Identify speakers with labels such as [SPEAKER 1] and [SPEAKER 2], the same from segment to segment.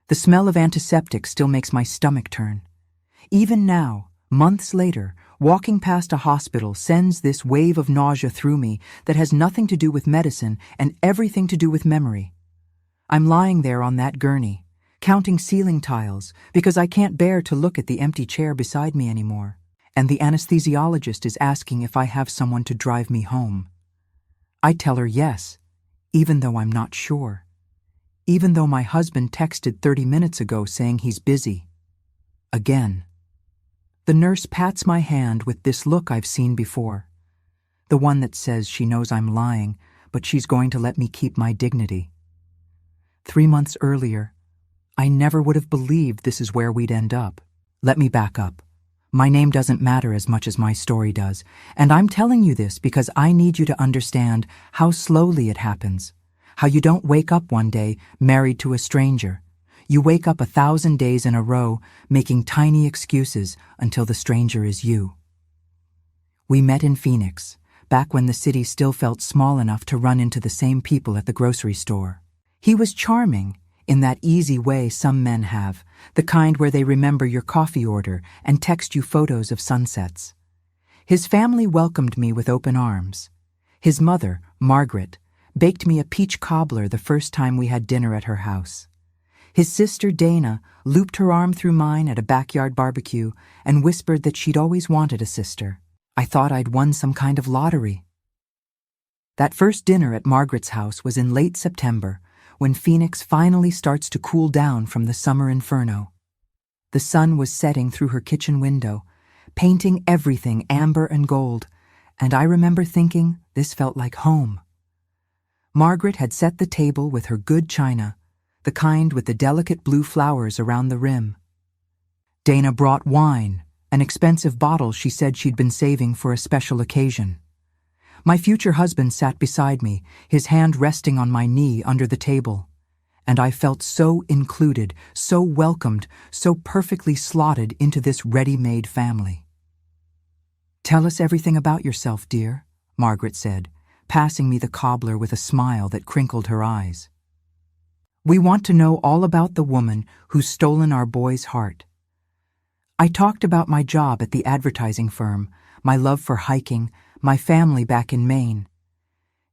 [SPEAKER 1] The smell of antiseptic still makes my stomach turn. Even now, months later, walking past a hospital sends this wave of nausea through me that has nothing to do with medicine and everything to do with memory. I'm lying there on that gurney, counting ceiling tiles because I can't bear to look at the empty chair beside me anymore, and the anesthesiologist is asking if I have someone to drive me home. I tell her yes, even though I'm not sure. Even though my husband texted 30 minutes ago saying he's busy. Again. The nurse pats my hand with this look I've seen before. The one that says she knows I'm lying, but she's going to let me keep my dignity. 3 months earlier, I never would have believed this is where we'd end up. Let me back up. My name doesn't matter as much as my story does, and I'm telling you this because I need you to understand how slowly it happens. How you don't wake up one day married to a stranger. You wake up 1,000 days in a row making tiny excuses until the stranger is you. We met in Phoenix, back when the city still felt small enough to run into the same people at the grocery store. He was charming, in that easy way some men have, the kind where they remember your coffee order and text you photos of sunsets. His family welcomed me with open arms. His mother, Margaret, baked me a peach cobbler the first time we had dinner at her house. His sister, Dana, looped her arm through mine at a backyard barbecue and whispered that she'd always wanted a sister. I thought I'd won some kind of lottery. That first dinner at Margaret's house was in late September, when Phoenix finally starts to cool down from the summer inferno. The sun was setting through her kitchen window, painting everything amber and gold, and I remember thinking this felt like home. Margaret had set the table with her good china, the kind with the delicate blue flowers around the rim. Dana brought wine, an expensive bottle she said she'd been saving for a special occasion. My future husband sat beside me, his hand resting on my knee under the table, and I felt so included, so welcomed, so perfectly slotted into this ready-made family. "Tell us everything about yourself, dear," Margaret said, passing me the cobbler with a smile that crinkled her eyes. "We want to know all about the woman who's stolen our boy's heart." I talked about my job at the advertising firm, my love for hiking, my family back in Maine.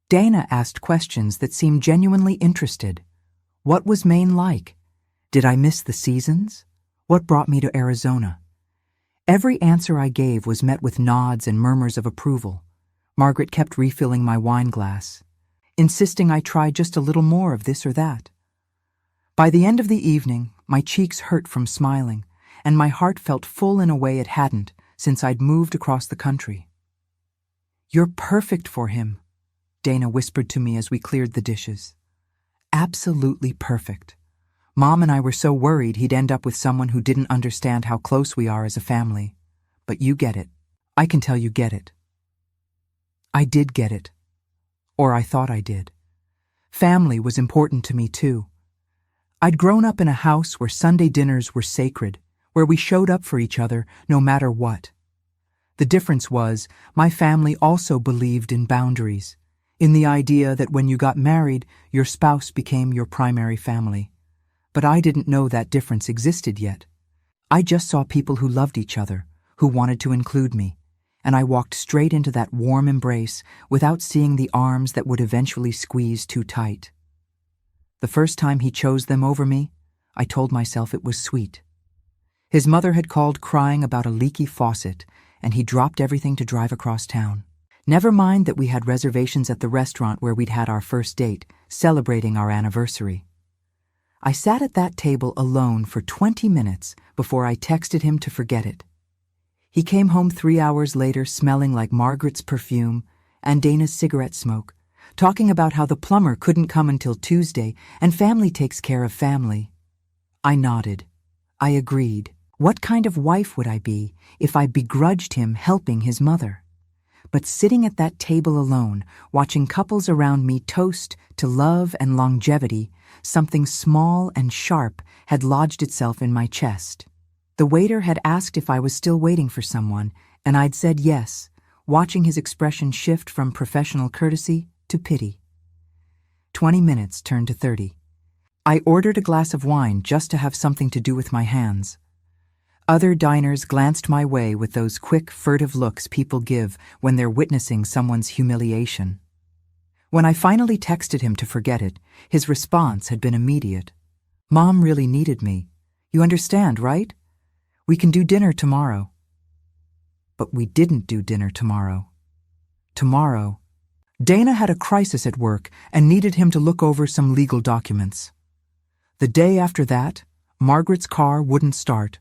[SPEAKER 1] Dana asked questions that seemed genuinely interested. What was Maine like? Did I miss the seasons? What brought me to Arizona? Every answer I gave was met with nods and murmurs of approval. Margaret kept refilling my wine glass, insisting I try just a little more of this or that. By the end of the evening, my cheeks hurt from smiling, and my heart felt full in a way it hadn't since I'd moved across the country. "You're perfect for him," Dana whispered to me as we cleared the dishes. "Absolutely perfect. Mom and I were so worried he'd end up with someone who didn't understand how close we are as a family. But you get it. I can tell you get it." I did get it. Or I thought I did. Family was important to me too. I'd grown up in a house where Sunday dinners were sacred, where we showed up for each other no matter what. The difference was, my family also believed in boundaries, in the idea that when you got married, your spouse became your primary family. But I didn't know that difference existed yet. I just saw people who loved each other, who wanted to include me, and I walked straight into that warm embrace without seeing the arms that would eventually squeeze too tight. The first time he chose them over me, I told myself it was sweet. His mother had called crying about a leaky faucet, and he dropped everything to drive across town. Never mind that we had reservations at the restaurant where we'd had our first date, celebrating our anniversary. I sat at that table alone for 20 minutes before I texted him to forget it. He came home 3 hours later smelling like Margaret's perfume and Dana's cigarette smoke, talking about how the plumber couldn't come until Tuesday and family takes care of family. I nodded. I agreed. What kind of wife would I be if I begrudged him helping his mother? But sitting at that table alone, watching couples around me toast to love and longevity, something small and sharp had lodged itself in my chest. The waiter had asked if I was still waiting for someone, and I'd said yes, watching his expression shift from professional courtesy to pity. 20 minutes turned to 30. I ordered a glass of wine just to have something to do with my hands. Other diners glanced my way with those quick, furtive looks people give when they're witnessing someone's humiliation. When I finally texted him to forget it, his response had been immediate. "Mom really needed me. You understand, right? We can do dinner tomorrow." But we didn't do dinner tomorrow. Tomorrow, Dana had a crisis at work and needed him to look over some legal documents. The day after that, Margaret's car wouldn't start.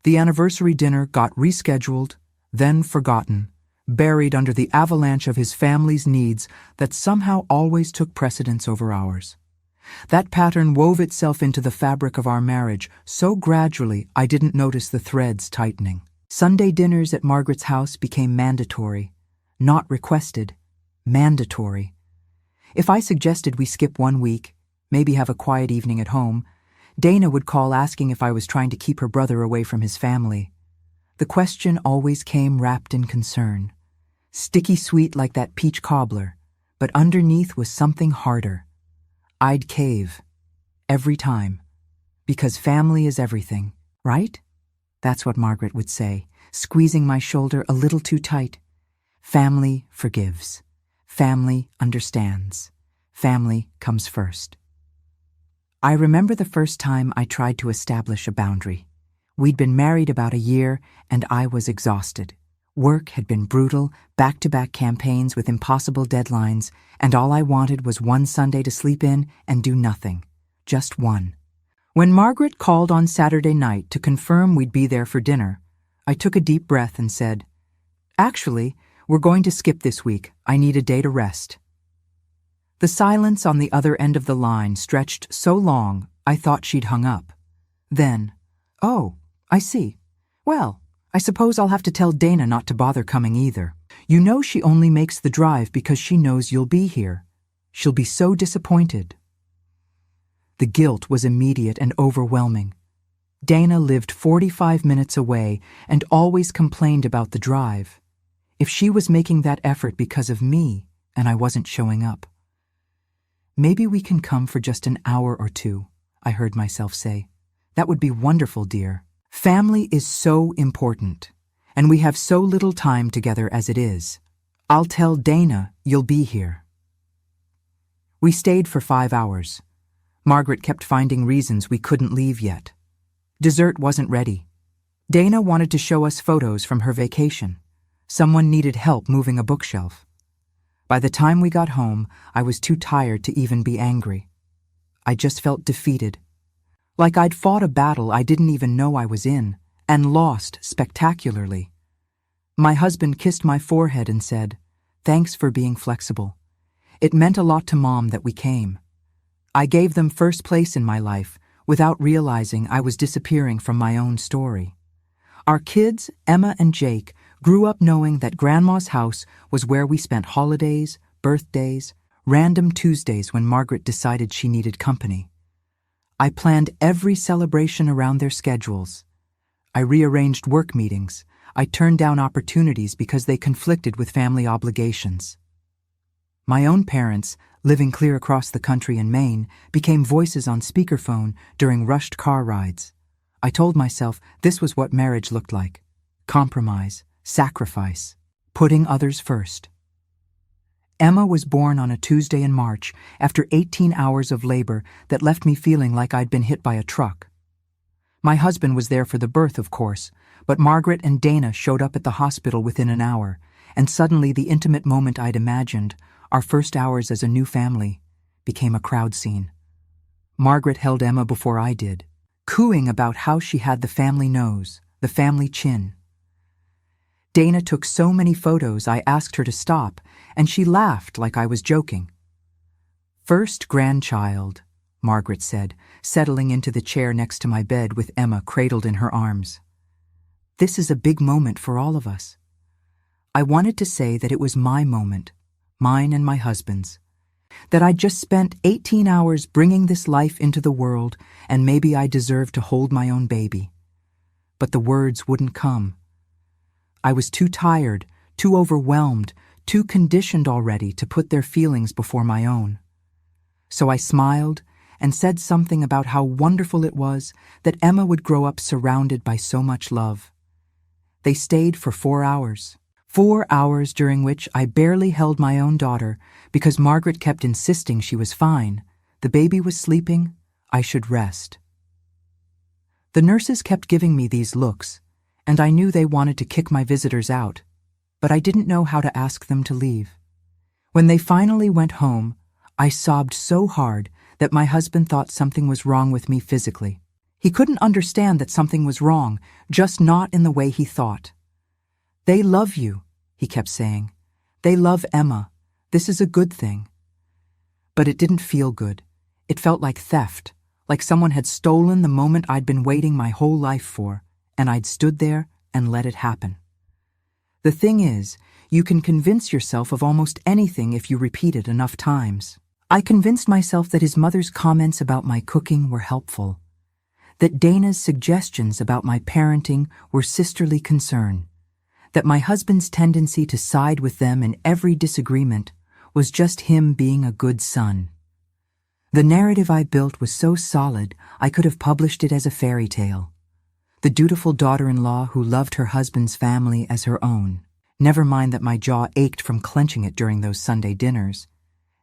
[SPEAKER 1] The anniversary dinner got rescheduled, then forgotten, buried under the avalanche of his family's needs that somehow always took precedence over ours. That pattern wove itself into the fabric of our marriage so gradually I didn't notice the threads tightening. Sunday dinners at Margaret's house became mandatory. Not requested, mandatory. If I suggested we skip one week, maybe have a quiet evening at home, Dana would call asking if I was trying to keep her brother away from his family. The question always came wrapped in concern. Sticky sweet like that peach cobbler, but underneath was something harder. I'd cave. Every time. Because family is everything, right? That's what Margaret would say, squeezing my shoulder a little too tight. Family forgives. Family understands. Family comes first. I remember the first time I tried to establish a boundary. We'd been married about a year, and I was exhausted. Work had been brutal, back-to-back campaigns with impossible deadlines, and all I wanted was one Sunday to sleep in and do nothing. Just one. When Margaret called on Saturday night to confirm we'd be there for dinner, I took a deep breath and said, "Actually, we're going to skip this week. I need a day to rest." The silence on the other end of the line stretched so long I thought she'd hung up. Then, "Oh, I see. Well, I suppose I'll have to tell Dana not to bother coming either. You know she only makes the drive because she knows you'll be here. She'll be so disappointed." The guilt was immediate and overwhelming. Dana lived 45 minutes away and always complained about the drive. If she was making that effort because of me and I wasn't showing up. "Maybe we can come for just an hour or two," I heard myself say. "That would be wonderful, dear. Family is so important, and we have so little time together as it is. I'll tell Dana you'll be here." We stayed for 5 hours. Margaret kept finding reasons we couldn't leave yet. Dessert wasn't ready. Dana wanted to show us photos from her vacation. Someone needed help moving a bookshelf. By the time we got home, I was too tired to even be angry. I just felt defeated. Like I'd fought a battle I didn't even know I was in, and lost spectacularly. My husband kissed my forehead and said, "Thanks for being flexible. It meant a lot to Mom that we came." I gave them first place in my life without realizing I was disappearing from my own story. Our kids, Emma and Jake, grew up knowing that Grandma's house was where we spent holidays, birthdays, random Tuesdays when Margaret decided she needed company. I planned every celebration around their schedules. I rearranged work meetings. I turned down opportunities because they conflicted with family obligations. My own parents, living clear across the country in Maine, became voices on speakerphone during rushed car rides. I told myself this was what marriage looked like. Compromise, sacrifice, putting others first. Emma was born on a Tuesday in March after 18 hours of labor that left me feeling like I'd been hit by a truck. My husband was there for the birth, of course, but Margaret and Dana showed up at the hospital within an hour, and suddenly the intimate moment I'd imagined, our first hours as a new family, became a crowd scene. Margaret held Emma before I did, cooing about how she had the family nose, the family chin. Dana took so many photos I asked her to stop, and she laughed like I was joking. "First grandchild," Margaret said, settling into the chair next to my bed with Emma cradled in her arms. "This is a big moment for all of us." I wanted to say that it was my moment, mine and my husband's, that I'd just spent 18 hours bringing this life into the world and maybe I deserved to hold my own baby. But the words wouldn't come. I was too tired, too overwhelmed, too conditioned already to put their feelings before my own. So I smiled and said something about how wonderful it was that Emma would grow up surrounded by so much love. They stayed for 4 hours. 4 hours during which I barely held my own daughter because Margaret kept insisting she was fine. The baby was sleeping. I should rest. The nurses kept giving me these looks, and I knew they wanted to kick my visitors out, but I didn't know how to ask them to leave. When they finally went home, I sobbed so hard that my husband thought something was wrong with me physically. He couldn't understand that something was wrong, just not in the way he thought. "They love you," he kept saying. "They love Emma. This is a good thing." But it didn't feel good. It felt like theft, like someone had stolen the moment I'd been waiting my whole life for, and I'd stood there and let it happen. The thing is, you can convince yourself of almost anything if you repeat it enough times. I convinced myself that his mother's comments about my cooking were helpful, that Dana's suggestions about my parenting were sisterly concern, that my husband's tendency to side with them in every disagreement was just him being a good son. The narrative I built was so solid I could have published it as a fairy tale. The dutiful daughter-in-law who loved her husband's family as her own. Never mind that my jaw ached from clenching it during those Sunday dinners.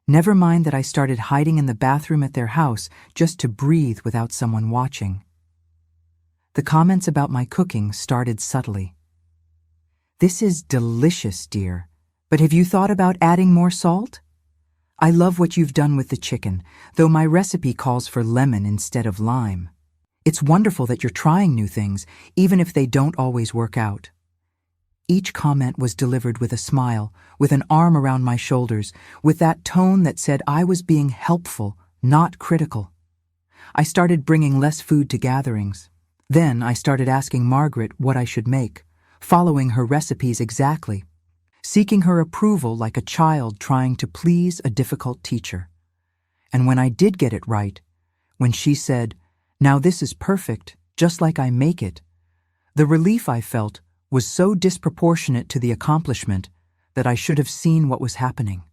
[SPEAKER 1] Never mind that I started hiding in the bathroom at their house just to breathe without someone watching. The comments about my cooking started subtly. "This is delicious, dear, but have you thought about adding more salt? I love what you've done with the chicken, though my recipe calls for lemon instead of lime. It's wonderful that you're trying new things, even if they don't always work out." Each comment was delivered with a smile, with an arm around my shoulders, with that tone that said I was being helpful, not critical. I started bringing less food to gatherings. Then I started asking Margaret what I should make, following her recipes exactly, seeking her approval like a child trying to please a difficult teacher. And when I did get it right, when she said, "Now this is perfect, just like I make it," the relief I felt was so disproportionate to the accomplishment that I should have seen what was happening.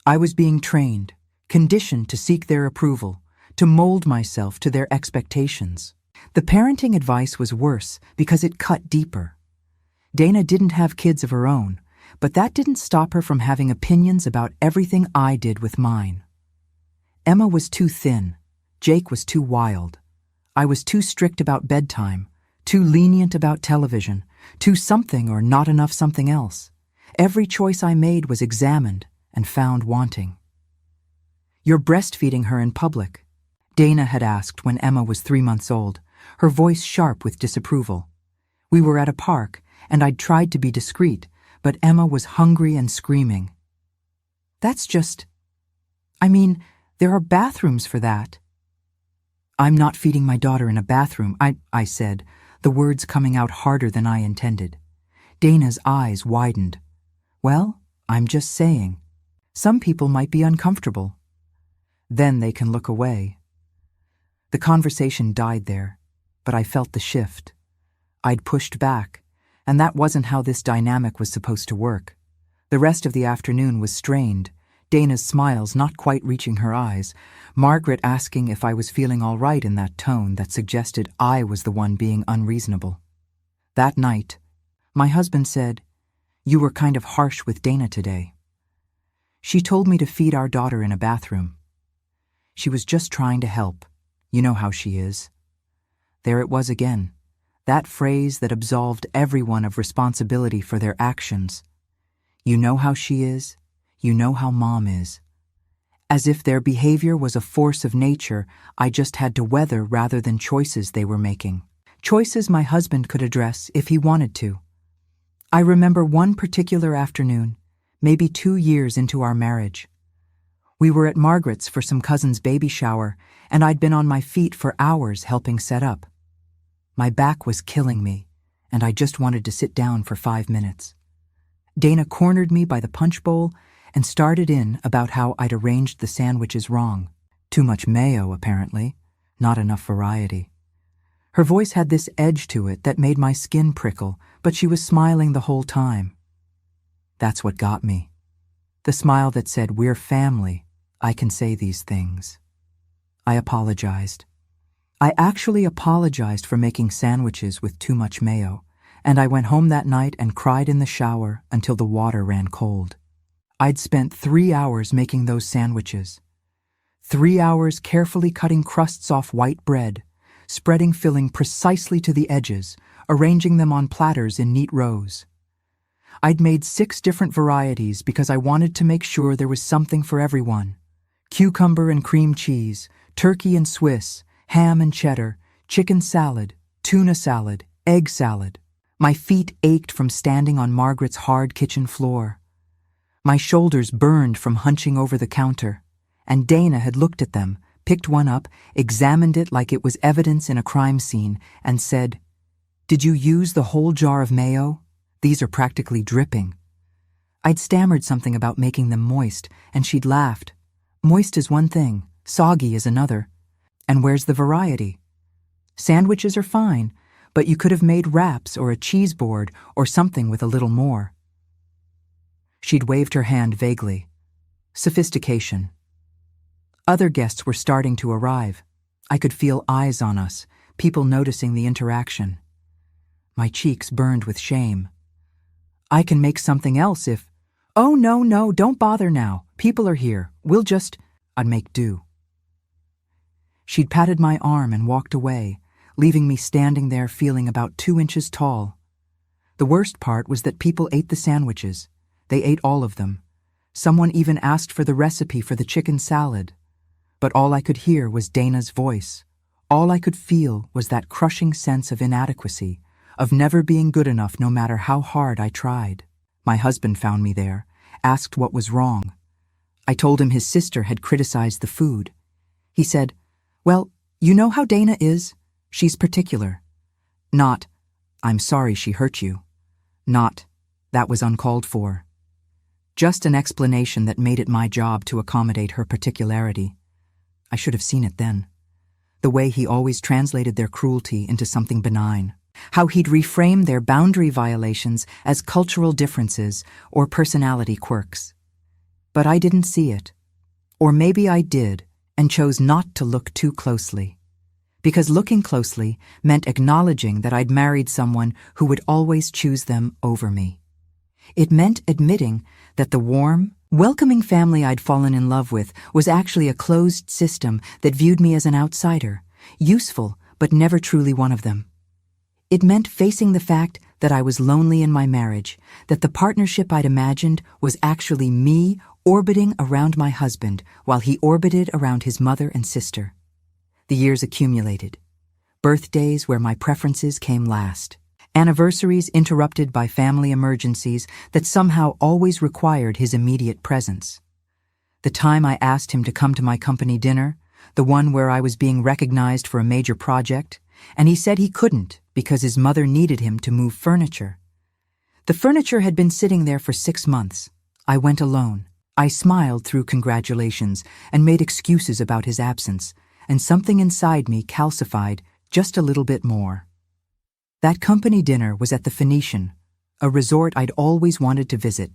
[SPEAKER 1] I was being trained, conditioned to seek their approval, to mold myself to their expectations. The parenting advice was worse because it cut deeper. Dana didn't have kids of her own, but that didn't stop her from having opinions about everything I did with mine. Emma was too thin. Jake was too wild. I was too strict about bedtime, too lenient about television, too something or not enough something else. Every choice I made was examined and found wanting. "You're breastfeeding her in public," Dana had asked when Emma was 3 months old, her voice sharp with disapproval. We were at a park, and I'd tried to be discreet, but Emma was hungry and screaming. "That's just... there are bathrooms for that." "I'm not feeding my daughter in a bathroom," I said, the words coming out harder than I intended. Dana's eyes widened. "Well, I'm just saying. Some people might be uncomfortable. Then they can look away." The conversation died there, but I felt the shift. I'd pushed back, and that wasn't how this dynamic was supposed to work. The rest of the afternoon was strained, Dana's smiles not quite reaching her eyes, Margaret asking if I was feeling all right in that tone that suggested I was the one being unreasonable. That night, my husband said, "You were kind of harsh with Dana today. She told me to feed our daughter in a bathroom. She was just trying to help. You know how she is." There it was again, that phrase that absolved everyone of responsibility for their actions. You know how she is. You know how Mom is. As if their behavior was a force of nature I just had to weather rather than choices they were making. Choices my husband could address if he wanted to. I remember one particular afternoon, maybe 2 years into our marriage. We were at Margaret's for some cousin's baby shower, and I'd been on my feet for hours helping set up. My back was killing me, and I just wanted to sit down for 5 minutes. Dana cornered me by the punch bowl and started in about how I'd arranged the sandwiches wrong. Too much mayo, apparently, not enough variety. Her voice had this edge to it that made my skin prickle, but she was smiling the whole time. That's what got me. The smile that said, "We're family. I can say these things." I apologized. I actually apologized for making sandwiches with too much mayo, and I went home that night and cried in the shower until the water ran cold. I'd spent 3 hours making those sandwiches. 3 hours carefully cutting crusts off white bread, spreading filling precisely to the edges, arranging them on platters in neat rows. I'd made 6 different varieties because I wanted to make sure there was something for everyone. Cucumber and cream cheese, turkey and Swiss, ham and cheddar, chicken salad, tuna salad, egg salad. My feet ached from standing on Margaret's hard kitchen floor. My shoulders burned from hunching over the counter, and Dana had looked at them, picked one up, examined it like it was evidence in a crime scene, and said, "Did you use the whole jar of mayo? These are practically dripping." I'd stammered something about making them moist, and she'd laughed. "Moist is one thing, soggy is another. And where's the variety? Sandwiches are fine, but you could have made wraps or a cheese board or something with a little more." She'd waved her hand vaguely. Sophistication. Other guests were starting to arrive. I could feel eyes on us, people noticing the interaction. My cheeks burned with shame. "I can make something else if—" "Oh, no, don't bother now. People are here. I'd make do." She'd patted my arm and walked away, leaving me standing there feeling about 2 inches tall. The worst part was that people ate the sandwiches. They ate all of them. Someone even asked for the recipe for the chicken salad. But all I could hear was Dana's voice. All I could feel was that crushing sense of inadequacy, of never being good enough no matter how hard I tried. My husband found me there, asked what was wrong. I told him his sister had criticized the food. He said, "Well, you know how Dana is. She's particular." Not, "I'm sorry she hurt you." Not, "That was uncalled for." Just an explanation that made it my job to accommodate her particularity. I should have seen it then. The way he always translated their cruelty into something benign. How he'd reframe their boundary violations as cultural differences or personality quirks. But I didn't see it. Or maybe I did, and chose not to look too closely. Because looking closely meant acknowledging that I'd married someone who would always choose them over me. It meant admitting that the warm, welcoming family I'd fallen in love with was actually a closed system that viewed me as an outsider, useful but never truly one of them. It meant facing the fact that I was lonely in my marriage, that the partnership I'd imagined was actually me orbiting around my husband while he orbited around his mother and sister. The years accumulated. Birthdays where my preferences came last. Anniversaries interrupted by family emergencies that somehow always required his immediate presence. The time I asked him to come to my company dinner, the one where I was being recognized for a major project, and he said he couldn't because his mother needed him to move furniture. The furniture had been sitting there for 6 months. I went alone. I smiled through congratulations and made excuses about his absence, and something inside me calcified just a little bit more. That company dinner was at the Phoenician, a resort I'd always wanted to visit.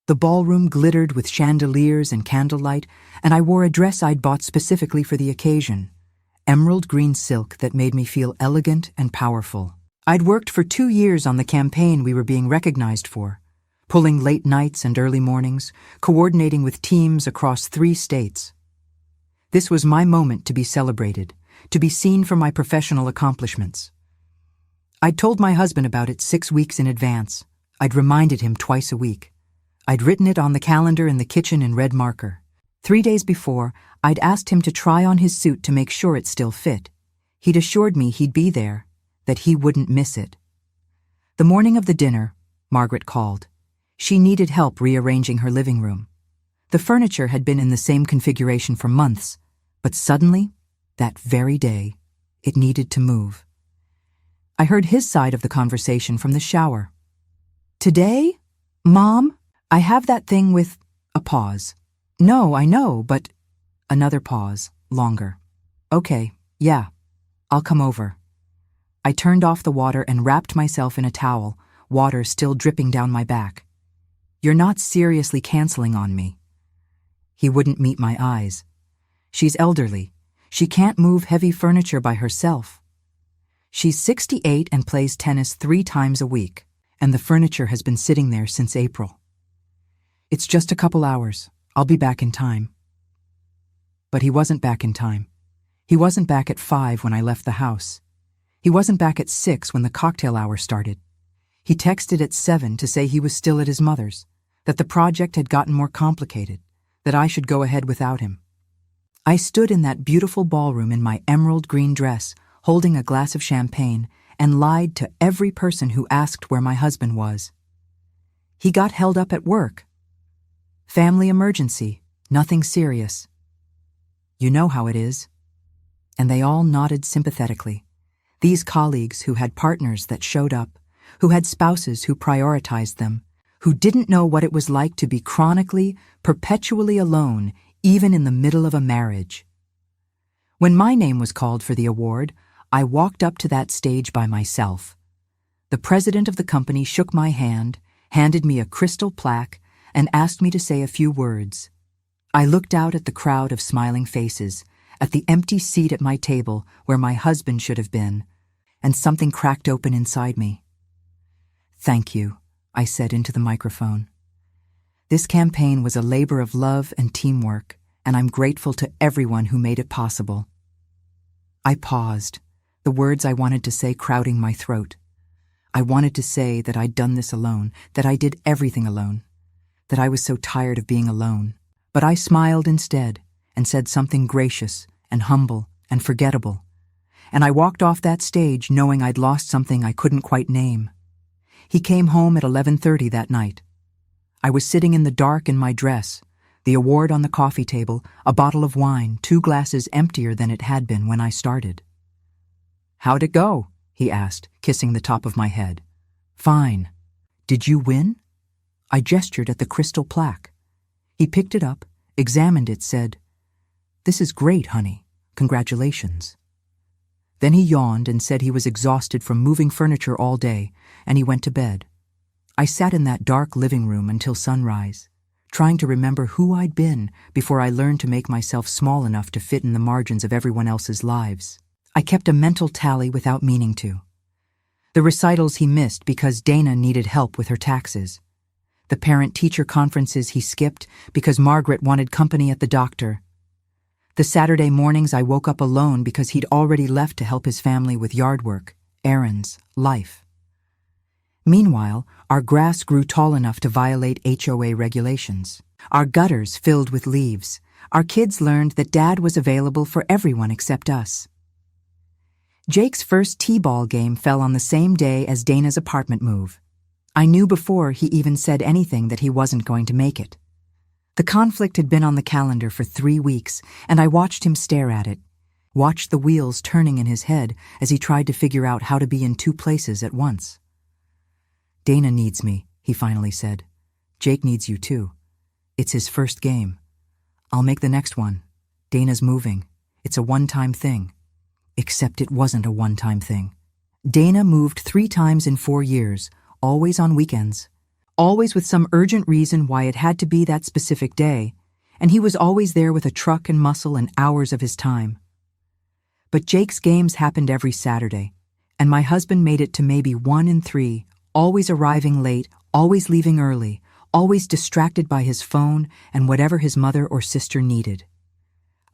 [SPEAKER 1] The ballroom glittered with chandeliers and candlelight, and I wore a dress I'd bought specifically for the occasion, emerald green silk that made me feel elegant and powerful. I'd worked for 2 years on the campaign we were being recognized for, pulling late nights and early mornings, coordinating with teams across 3 states. This was my moment to be celebrated, to be seen for my professional accomplishments. I'd told my husband about it 6 weeks in advance. I'd reminded him twice a week. I'd written it on the calendar in the kitchen in red marker. 3 days before, I'd asked him to try on his suit to make sure it still fit. He'd assured me he'd be there, that he wouldn't miss it. The morning of the dinner, Margaret called. She needed help rearranging her living room. The furniture had been in the same configuration for months, but suddenly, that very day, it needed to move. I heard his side of the conversation from the shower. "Today? Mom, I have that thing with—" a pause. "No, I know, but—" another pause, longer. "Okay, yeah, I'll come over." I turned off the water and wrapped myself in a towel, water still dripping down my back. "You're not seriously canceling on me." He wouldn't meet my eyes. "She's elderly. She can't move heavy furniture by herself. She's 68 and plays tennis 3 times a week, and the furniture has been sitting there since April. It's just a couple hours. I'll be back in time. But he wasn't back in time. He wasn't back at 5 when I left the house. He wasn't back at 6 when the cocktail hour started. He texted at 7 to say he was still at his mother's, that the project had gotten more complicated, that I should go ahead without him. I stood in that beautiful ballroom in my emerald green dress, holding a glass of champagne, and lied to every person who asked where my husband was. He got held up at work. Family emergency, nothing serious. You know how it is. And they all nodded sympathetically. These colleagues who had partners that showed up, who had spouses who prioritized them, who didn't know what it was like to be chronically, perpetually alone, even in the middle of a marriage. When my name was called for the award, I walked up to that stage by myself. The president of the company shook my hand, handed me a crystal plaque, and asked me to say a few words. I looked out at the crowd of smiling faces, at the empty seat at my table where my husband should have been, and something cracked open inside me. "Thank you," I said into the microphone. This campaign was a labor of love and teamwork, and I'm grateful to everyone who made it possible. I paused, the words I wanted to say crowding my throat. I wanted to say that I'd done this alone, that I did everything alone, that I was so tired of being alone. But I smiled instead and said something gracious and humble and forgettable. And I walked off that stage knowing I'd lost something I couldn't quite name. He came home at 11:30 that night. I was sitting in the dark in my dress, the award on the coffee table, a bottle of wine, 2 glasses emptier than it had been when I started. "How'd it go?" he asked, kissing the top of my head. "Fine. Did you win?" I gestured at the crystal plaque. He picked it up, examined it, said, "This is great, honey. Congratulations." Then he yawned and said he was exhausted from moving furniture all day, and he went to bed. I sat in that dark living room until sunrise, trying to remember who I'd been before I learned to make myself small enough to fit in the margins of everyone else's lives. I kept a mental tally without meaning to. The recitals he missed because Dana needed help with her taxes. The parent-teacher conferences he skipped because Margaret wanted company at the doctor. The Saturday mornings I woke up alone because he'd already left to help his family with yard work, errands, life. Meanwhile, our grass grew tall enough to violate HOA regulations. Our gutters filled with leaves. Our kids learned that Dad was available for everyone except us. Jake's first T-ball game fell on the same day as Dana's apartment move. I knew before he even said anything that he wasn't going to make it. The conflict had been on the calendar for 3 weeks, and I watched him stare at it, watched the wheels turning in his head as he tried to figure out how to be in 2 places at once. "Dana needs me," he finally said. "Jake needs you too. It's his first game. I'll make the next one. Dana's moving. It's a one-time thing." Except it wasn't a one-time thing. Dana moved 3 times in 4 years, always on weekends, always with some urgent reason why it had to be that specific day, and he was always there with a truck and muscle and hours of his time. But Jake's games happened every Saturday, and my husband made it to maybe 1 in 3, always arriving late, always leaving early, always distracted by his phone and whatever his mother or sister needed.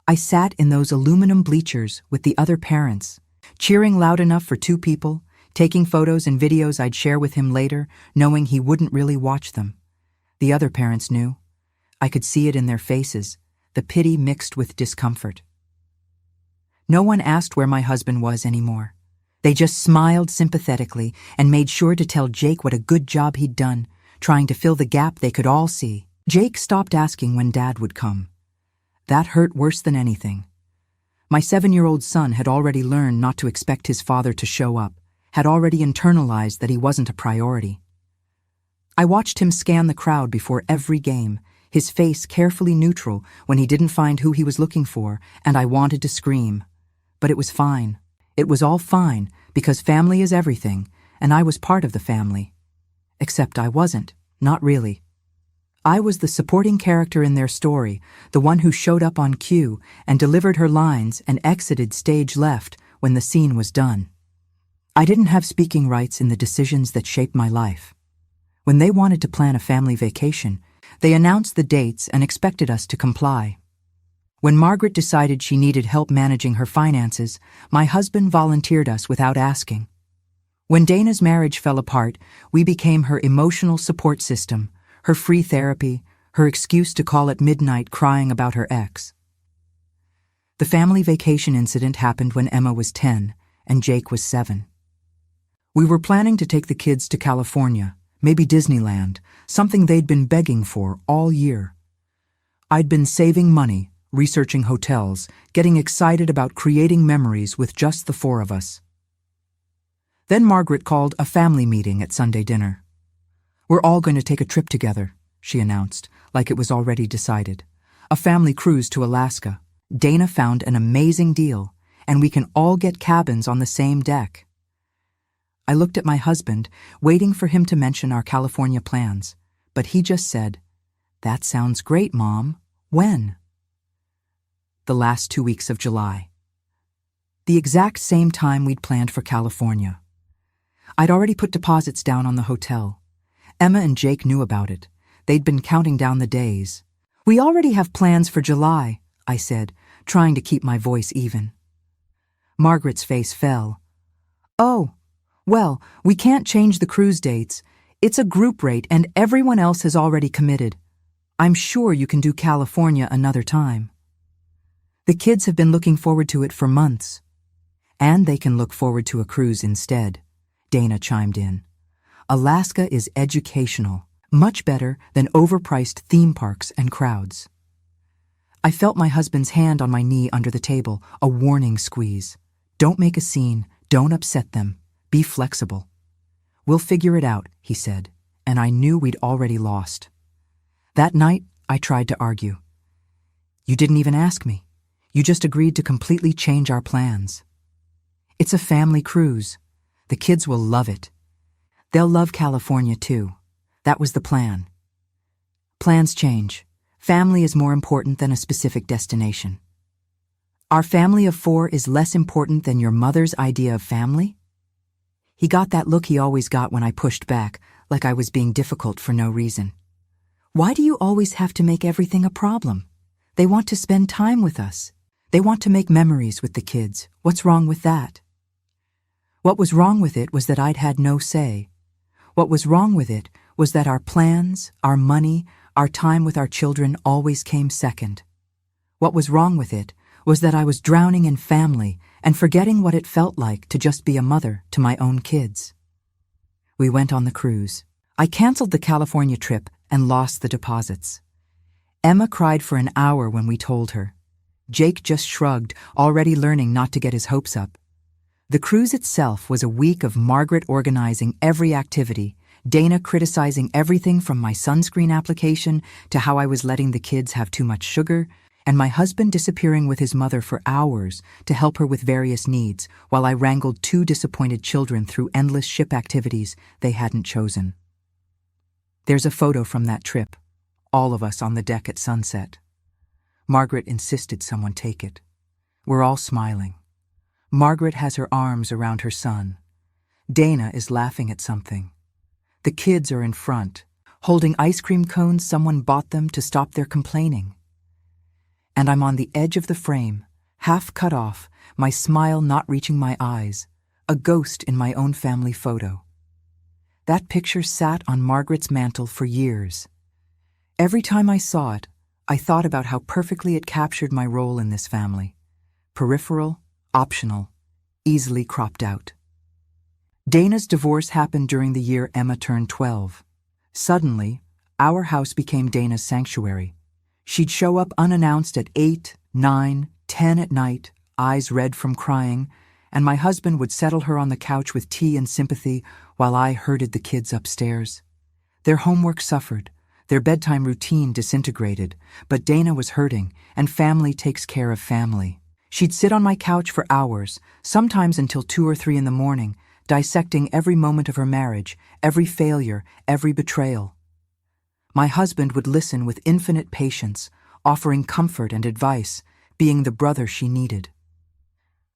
[SPEAKER 1] I sat in those aluminum bleachers with the other parents, cheering loud enough for 2 people, taking photos and videos I'd share with him later, knowing he wouldn't really watch them. The other parents knew. I could see it in their faces, the pity mixed with discomfort. No one asked where my husband was anymore. They just smiled sympathetically and made sure to tell Jake what a good job he'd done, trying to fill the gap they could all see. Jake stopped asking when Dad would come. That hurt worse than anything. My 7-year-old son had already learned not to expect his father to show up, had already internalized that he wasn't a priority. I watched him scan the crowd before every game, his face carefully neutral when he didn't find who he was looking for, and I wanted to scream. But it was fine. It was all fine, because family is everything, and I was part of the family. Except I wasn't, not really. I was the supporting character in their story, the one who showed up on cue and delivered her lines and exited stage left when the scene was done. I didn't have speaking rights in the decisions that shaped my life. When they wanted to plan a family vacation, they announced the dates and expected us to comply. When Margaret decided she needed help managing her finances, my husband volunteered us without asking. When Dana's marriage fell apart, we became her emotional support system, her free therapy, her excuse to call at midnight crying about her ex. The family vacation incident happened when Emma was 10 and Jake was 7. We were planning to take the kids to California, maybe Disneyland, something they'd been begging for all year. I'd been saving money, researching hotels, getting excited about creating memories with just the 4 of us. Then Margaret called a family meeting at Sunday dinner. "We're all going to take a trip together," she announced, like it was already decided. "A family cruise to Alaska. Dana found an amazing deal, and we can all get cabins on the same deck." I looked at my husband, waiting for him to mention our California plans, but he just said, "That sounds great, Mom. When?" The last 2 weeks of July. The exact same time we'd planned for California. I'd already put deposits down on the hotel. Emma and Jake knew about it. They'd been counting down the days. "We already have plans for July," I said, trying to keep my voice even. Margaret's face fell. "Oh, well, we can't change the cruise dates. It's a group rate and everyone else has already committed. I'm sure you can do California another time." The kids have been looking forward to it for months. "And they can look forward to a cruise instead," Dana chimed in. "Alaska is educational, much better than overpriced theme parks and crowds." I felt my husband's hand on my knee under the table, a warning squeeze. "Don't make a scene, don't upset them, be flexible." "We'll figure it out," he said, and I knew we'd already lost. That night, I tried to argue. "You didn't even ask me. You just agreed to completely change our plans." "It's a family cruise. The kids will love it. They'll love California too. That was the plan." Plans change. Family is more important than a specific destination. "Our family of 4 is less important than your mother's idea of family?" He got that look he always got when I pushed back, like I was being difficult for no reason. "Why do you always have to make everything a problem? They want to spend time with us. They want to make memories with the kids. What's wrong with that?" What was wrong with it was that I'd had no say. What was wrong with it was that our plans, our money, our time with our children always came second. What was wrong with it was that I was drowning in family and forgetting what it felt like to just be a mother to my own kids. We went on the cruise. I canceled the California trip and lost the deposits. Emma cried for an hour when we told her. Jake just shrugged, already learning not to get his hopes up. The cruise itself was a week of Margaret organizing every activity, Dana criticizing everything from my sunscreen application to how I was letting the kids have too much sugar, and my husband disappearing with his mother for hours to help her with various needs while I wrangled 2 disappointed children through endless ship activities they hadn't chosen. There's a photo from that trip, all of us on the deck at sunset. Margaret insisted someone take it. We're all smiling. Margaret has her arms around her son. Dana is laughing at something. The kids are in front, holding ice cream cones someone bought them to stop their complaining. And I'm on the edge of the frame, half cut off, my smile not reaching my eyes, a ghost in my own family photo. That picture sat on Margaret's mantle for years. Every time I saw it, I thought about how perfectly it captured my role in this family. Peripheral, optional, easily cropped out. Dana's divorce happened during the year Emma turned 12. Suddenly, our house became Dana's sanctuary. She'd show up unannounced at 8, 9, 10 at night, eyes red from crying, and my husband would settle her on the couch with tea and sympathy while I herded the kids upstairs. Their homework suffered, their bedtime routine disintegrated, but Dana was hurting, and family takes care of family. She'd sit on my couch for hours, sometimes until 2 or 3 in the morning, dissecting every moment of her marriage, every failure, every betrayal. My husband would listen with infinite patience, offering comfort and advice, being the brother she needed.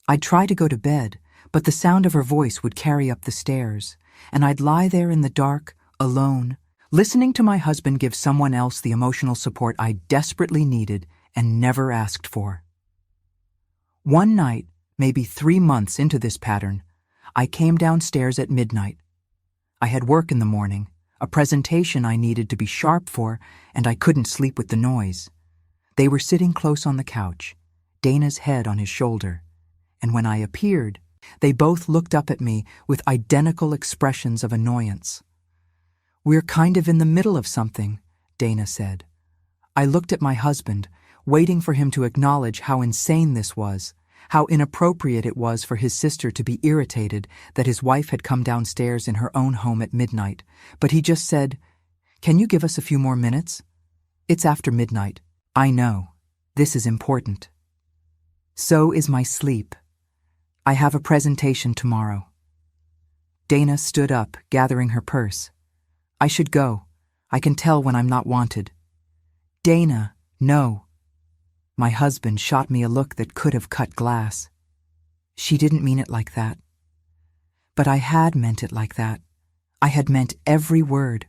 [SPEAKER 1] I'd try to go to bed, but the sound of her voice would carry up the stairs, and I'd lie there in the dark, alone, listening to my husband give someone else the emotional support I desperately needed and never asked for. One night, maybe 3 months into this pattern, I came downstairs at midnight. I had work in the morning, a presentation I needed to be sharp for, and I couldn't sleep with the noise. They were sitting close on the couch, Dana's head on his shoulder, and when I appeared, they both looked up at me with identical expressions of annoyance. "We're kind of in the middle of something," Dana said. I looked at my husband, waiting for him to acknowledge how insane this was, how inappropriate it was for his sister to be irritated that his wife had come downstairs in her own home at midnight, but he just said, "Can you give us a few more minutes? It's after midnight. I know. This is important. So is my sleep. I have a presentation tomorrow." Dana stood up, gathering her purse. "I should go. I can tell when I'm not wanted." "Dana, no." My husband shot me a look that could have cut glass. She didn't mean it like that. But I had meant it like that. I had meant every word.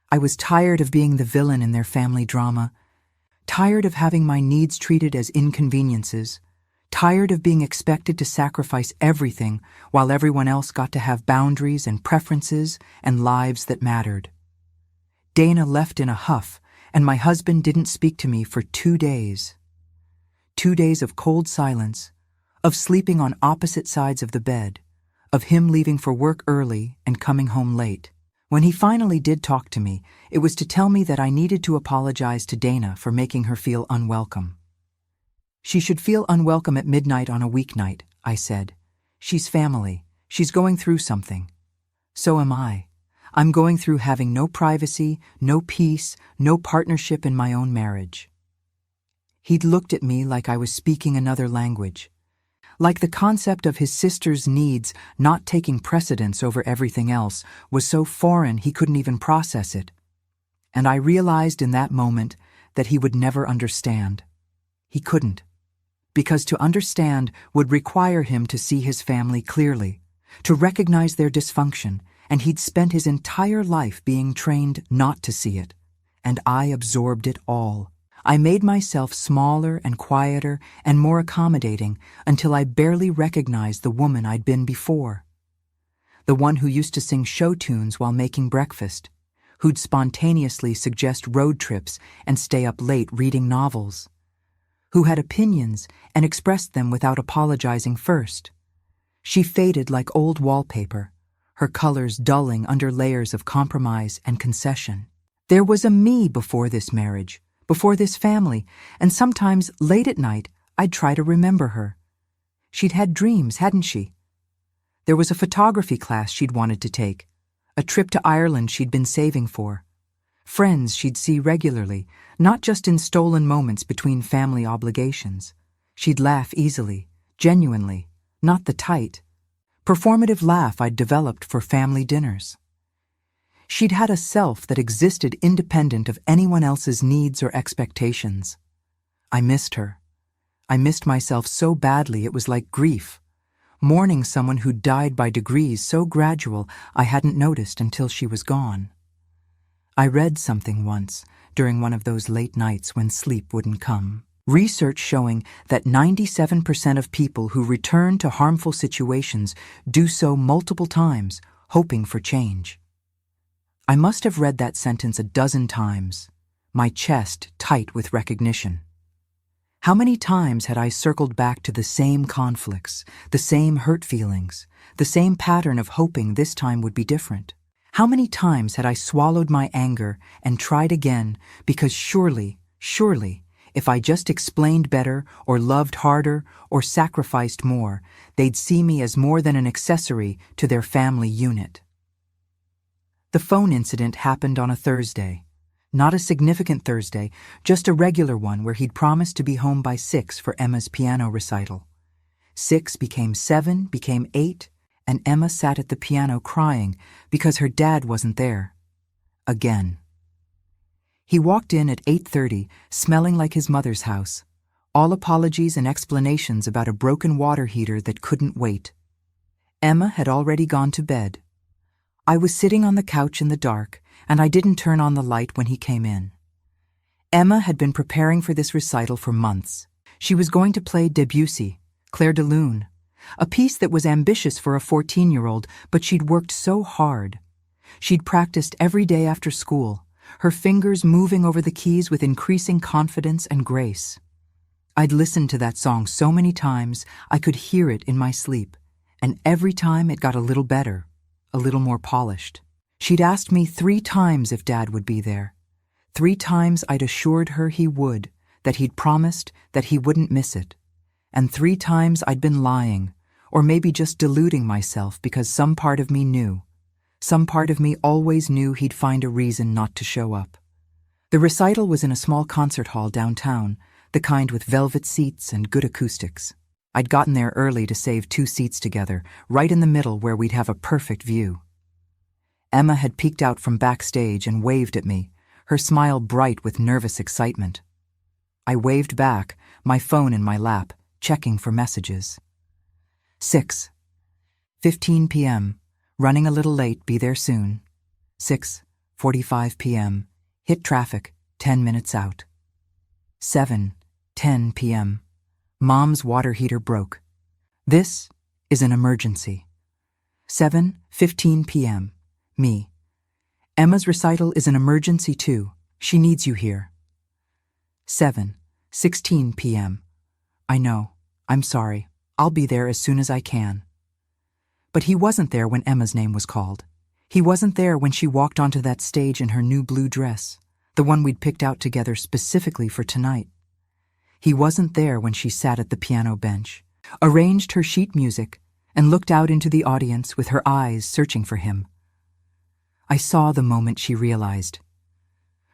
[SPEAKER 1] I was tired of being the villain in their family drama, tired of having my needs treated as inconveniences, tired of being expected to sacrifice everything while everyone else got to have boundaries and preferences and lives that mattered. Dana left in a huff, and my husband didn't speak to me for 2 days. 2 days of cold silence, of sleeping on opposite sides of the bed, of him leaving for work early and coming home late. When he finally did talk to me, it was to tell me that I needed to apologize to Dana for making her feel unwelcome. "She should feel unwelcome at midnight on a weeknight," I said. "She's family. She's going through something. So am I. I'm going through having no privacy, no peace, no partnership in my own marriage." He'd looked at me like I was speaking another language, like the concept of his sister's needs not taking precedence over everything else was so foreign he couldn't even process it. And I realized in that moment that he would never understand. He couldn't. Because to understand would require him to see his family clearly, to recognize their dysfunction, and he'd spent his entire life being trained not to see it. And I absorbed it all. I made myself smaller and quieter and more accommodating until I barely recognized the woman I'd been before. The one who used to sing show tunes while making breakfast, who'd spontaneously suggest road trips and stay up late reading novels, who had opinions and expressed them without apologizing first. She faded like old wallpaper, her colors dulling under layers of compromise and concession. There was a me before this marriage, before this family, and sometimes late at night I'd try to remember her. She'd had dreams, hadn't she? There was a photography class she'd wanted to take, a trip to Ireland she'd been saving for, friends she'd see regularly, not just in stolen moments between family obligations. She'd laugh easily, genuinely, not the tight, performative laugh I'd developed for family dinners. She'd had a self that existed independent of anyone else's needs or expectations. I missed her. I missed myself so badly it was like grief, mourning someone who died by degrees so gradual I hadn't noticed until she was gone. I read something once during one of those late nights when sleep wouldn't come. Research showing that 97% of people who return to harmful situations do so multiple times, hoping for change. I must have read that sentence a dozen times, my chest tight with recognition. How many times had I circled back to the same conflicts, the same hurt feelings, the same pattern of hoping this time would be different? How many times had I swallowed my anger and tried again because surely, if I just explained better or loved harder or sacrificed more, they'd see me as more than an accessory to their family unit. The phone incident happened on a Thursday. Not a significant Thursday, just a regular one where he'd promised to be home by 6 for Emma's piano recital. 6 became 7, became 8, and Emma sat at the piano crying because her dad wasn't there. Again. He walked in at 8:30, smelling like his mother's house. All apologies and explanations about a broken water heater that couldn't wait. Emma had already gone to bed. I was sitting on the couch in the dark, and I didn't turn on the light when he came in. Emma had been preparing for this recital for months. She was going to play Debussy, Clair de Lune, a piece that was ambitious for a 14-year-old, but she'd worked so hard. She'd practiced every day after school, her fingers moving over the keys with increasing confidence and grace. I'd listened to that song so many times I could hear it in my sleep, and every time it got a little better, a little more polished. She'd asked me 3 times if Dad would be there. 3 times I'd assured her he would, that he'd promised that he wouldn't miss it. And 3 times I'd been lying, or maybe just deluding myself because some part of me knew. Some part of me always knew he'd find a reason not to show up. The recital was in a small concert hall downtown, the kind with velvet seats and good acoustics. I'd gotten there early to save 2 seats together, right in the middle where we'd have a perfect view. Emma had peeked out from backstage and waved at me, her smile bright with nervous excitement. I waved back, my phone in my lap, checking for messages. 6:15 p.m. Running a little late, be there soon. 6:45 p.m. Hit traffic, 10 minutes out. 7:10 p.m. Mom's water heater broke. This is an emergency. 7:15 p.m. Me. Emma's recital is an emergency too. She needs you here. 7:16 p.m. I know. I'm sorry. I'll be there as soon as I can. But he wasn't there when Emma's name was called. He wasn't there when she walked onto that stage in her new blue dress, the one we'd picked out together specifically for tonight. He wasn't there when she sat at the piano bench, arranged her sheet music, and looked out into the audience with her eyes searching for him. I saw the moment she realized.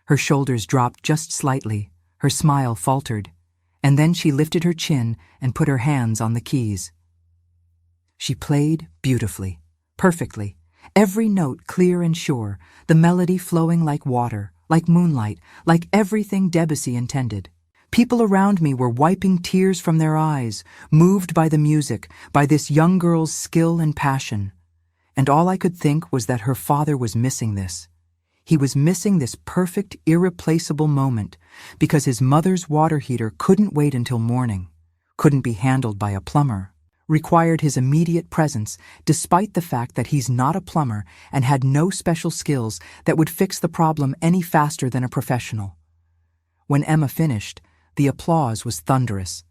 [SPEAKER 1] Her shoulders dropped just slightly, her smile faltered, and then she lifted her chin and put her hands on the keys. She played beautifully, perfectly, every note clear and sure, the melody flowing like water, like moonlight, like everything Debussy intended. People around me were wiping tears from their eyes, moved by the music, by this young girl's skill and passion. And all I could think was that her father was missing this. He was missing this perfect, irreplaceable moment because his mother's water heater couldn't wait until morning, couldn't be handled by a plumber, required his immediate presence despite the fact that he's not a plumber and had no special skills that would fix the problem any faster than a professional. When Emma finished, the applause was thunderous.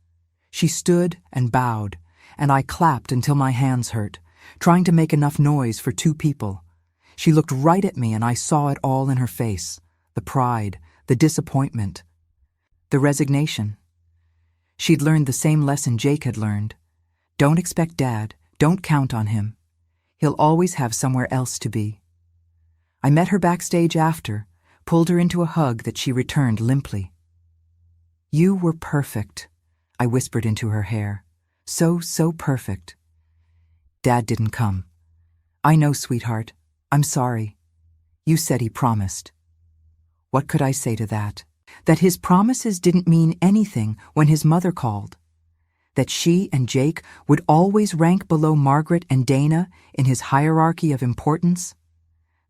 [SPEAKER 1] She stood and bowed, and I clapped until my hands hurt, trying to make enough noise for 2 people. She looked right at me and I saw it all in her face, the pride, the disappointment, the resignation. She'd learned the same lesson Jake had learned. Don't expect Dad, don't count on him. He'll always have somewhere else to be. I met her backstage after, pulled her into a hug that she returned limply. You were perfect, I whispered into her hair. So perfect. Dad didn't come. I know, sweetheart. I'm sorry. You said he promised. What could I say to that? That his promises didn't mean anything when his mother called. That she and Jake would always rank below Margaret and Dana in his hierarchy of importance.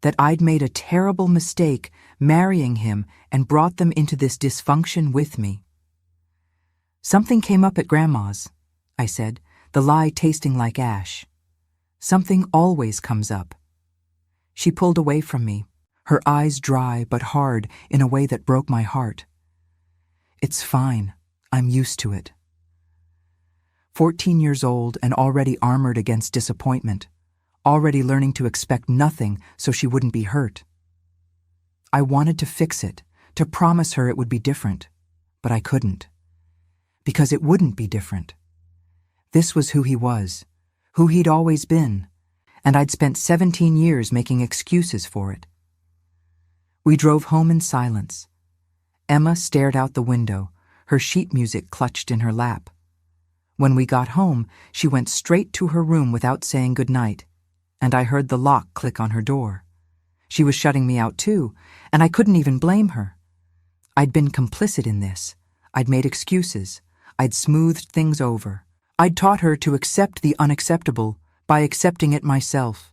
[SPEAKER 1] That I'd made a terrible mistake marrying him and brought them into this dysfunction with me. Something came up at Grandma's, I said, the lie tasting like ash. Something always comes up. She pulled away from me, her eyes dry but hard in a way that broke my heart. It's fine. I'm used to it. 14 years old and already armored against disappointment, already learning to expect nothing so she wouldn't be hurt. I wanted to fix it, to promise her it would be different, but I couldn't. Because it wouldn't be different. This was who he was, who he'd always been, and I'd spent 17 years making excuses for it. We drove home in silence. Emma stared out the window, her sheet music clutched in her lap. When we got home, she went straight to her room without saying goodnight, and I heard the lock click on her door. She was shutting me out too, and I couldn't even blame her. I'd been complicit in this. I'd made excuses. I'd smoothed things over. I'd taught her to accept the unacceptable by accepting it myself.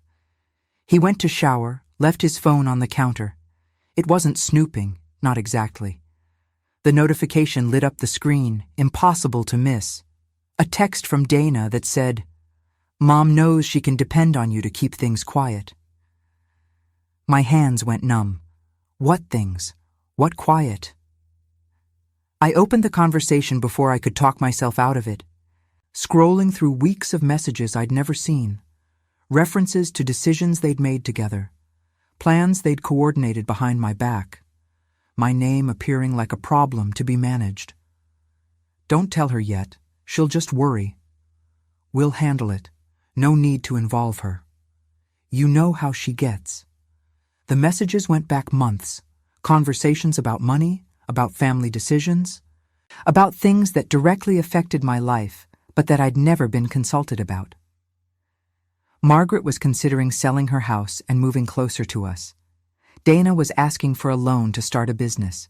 [SPEAKER 1] He went to shower, left his phone on the counter. It wasn't snooping, not exactly. The notification lit up the screen, impossible to miss. A text from Dana that said, "Mom knows she can depend on you to keep things quiet." My hands went numb. What things? What quiet? I opened the conversation before I could talk myself out of it, scrolling through weeks of messages I'd never seen, references to decisions they'd made together, plans they'd coordinated behind my back, my name appearing like a problem to be managed. "Don't tell her yet. She'll just worry. We'll handle it. No need to involve her. You know how she gets." The messages went back months, conversations about money, about family decisions, about things that directly affected my life, but that I'd never been consulted about. Margaret was considering selling her house and moving closer to us. Dana was asking for a loan to start a business.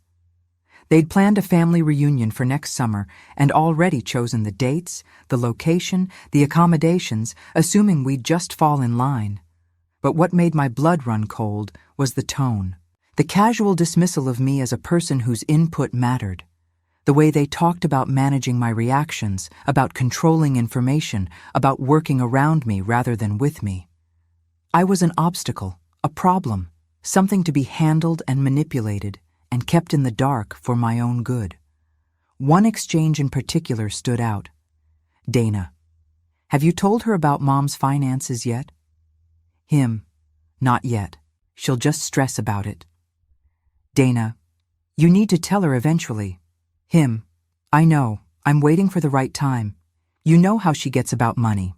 [SPEAKER 1] They'd planned a family reunion for next summer and already chosen the dates, the location, the accommodations, assuming we'd just fall in line. But what made my blood run cold was the tone, the casual dismissal of me as a person whose input mattered, the way they talked about managing my reactions, about controlling information, about working around me rather than with me. I was an obstacle, a problem, something to be handled and manipulated and kept in the dark for my own good. One exchange in particular stood out. "Dana, have you told her about Mom's finances yet?" Him, "Not yet. She'll just stress about it." "Dana, you need to tell her eventually." Him, "I know. I'm waiting for the right time. You know how she gets about money."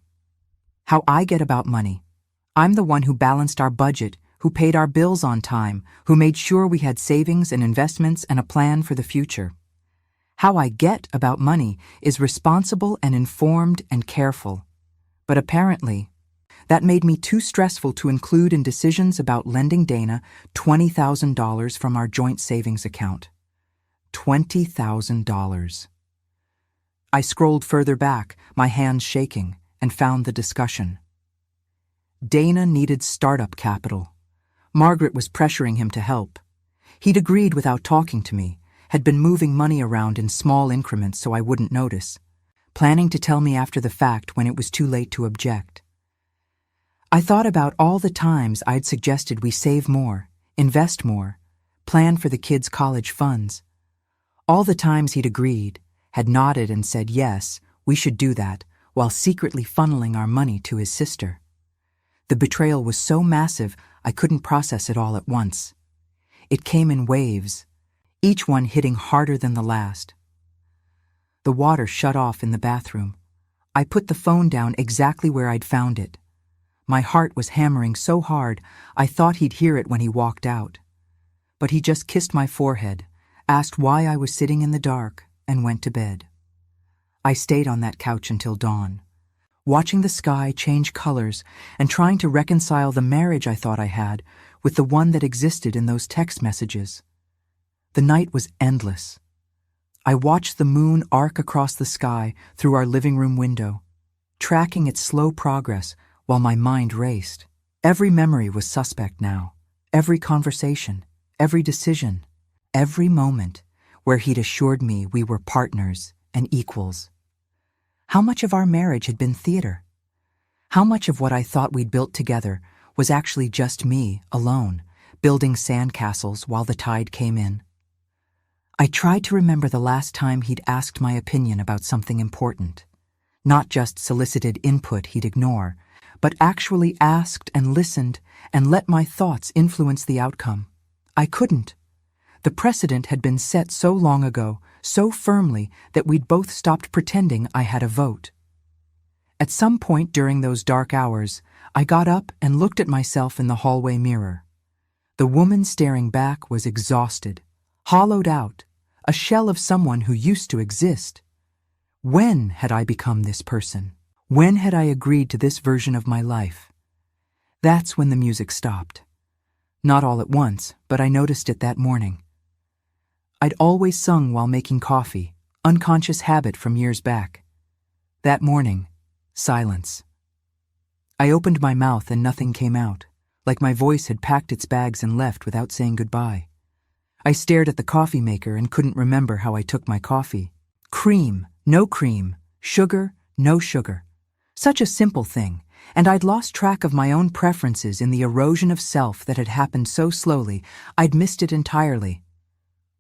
[SPEAKER 1] "How I get about money? I'm the one who balanced our budget, who paid our bills on time, who made sure we had savings and investments and a plan for the future. How I get about money is responsible and informed and careful. But apparently, that made me too stressful to include in decisions about lending Dana $20,000 from our joint savings account. $20,000. I scrolled further back, my hands shaking, and found the discussion. Dana needed startup capital. Margaret was pressuring him to help. He'd agreed without talking to me, had been moving money around in small increments so I wouldn't notice, planning to tell me after the fact when it was too late to object. I thought about all the times I'd suggested we save more, invest more, plan for the kids' college funds. All the times he'd agreed, had nodded and said yes, we should do that, while secretly funneling our money to his sister. The betrayal was so massive I couldn't process it all at once. It came in waves, each one hitting harder than the last. The water shut off in the bathroom. I put the phone down exactly where I'd found it. My heart was hammering so hard I thought he'd hear it when he walked out. But he just kissed my forehead, asked why I was sitting in the dark, and went to bed. I stayed on that couch until dawn, watching the sky change colors and trying to reconcile the marriage I thought I had with the one that existed in those text messages. The night was endless. I watched the moon arc across the sky through our living room window, tracking its slow progress while my mind raced. Every memory was suspect now, every conversation, every decision, every moment where he'd assured me we were partners and equals. How much of our marriage had been theater? How much of what I thought we'd built together was actually just me, alone, building sandcastles while the tide came in? I tried to remember the last time he'd asked my opinion about something important. Not just solicited input he'd ignore, but actually asked and listened and let my thoughts influence the outcome. I couldn't. The precedent had been set so long ago, so firmly that we'd both stopped pretending I had a vote. At some point during those dark hours, I got up and looked at myself in the hallway mirror. The woman staring back was exhausted, hollowed out, a shell of someone who used to exist. When had I become this person? When had I agreed to this version of my life? That's when the music stopped. Not all at once, but I noticed it that morning. I'd always sung while making coffee, unconscious habit from years back. That morning, silence. I opened my mouth and nothing came out, like my voice had packed its bags and left without saying goodbye. I stared at the coffee maker and couldn't remember how I took my coffee. Cream, no cream, sugar, no sugar. Such a simple thing, and I'd lost track of my own preferences in the erosion of self that had happened so slowly, I'd missed it entirely.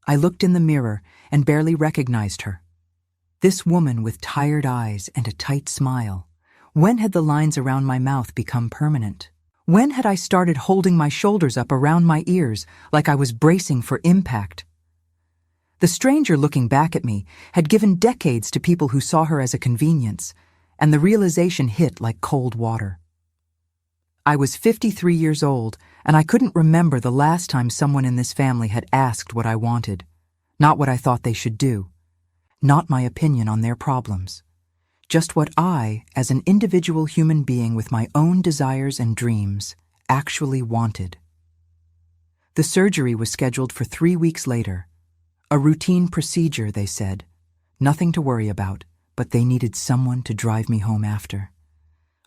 [SPEAKER 1] I looked in the mirror and barely recognized her. This woman with tired eyes and a tight smile. When had the lines around my mouth become permanent? When had I started holding my shoulders up around my ears like I was bracing for impact? The stranger looking back at me had given decades to people who saw her as a convenience, and the realization hit like cold water. I was 53 years old, and I couldn't remember the last time someone in this family had asked what I wanted, not what I thought they should do, not my opinion on their problems. Just what I, as an individual human being with my own desires and dreams, actually wanted. The surgery was scheduled for 3 weeks later. A routine procedure, they said. Nothing to worry about, but they needed someone to drive me home after.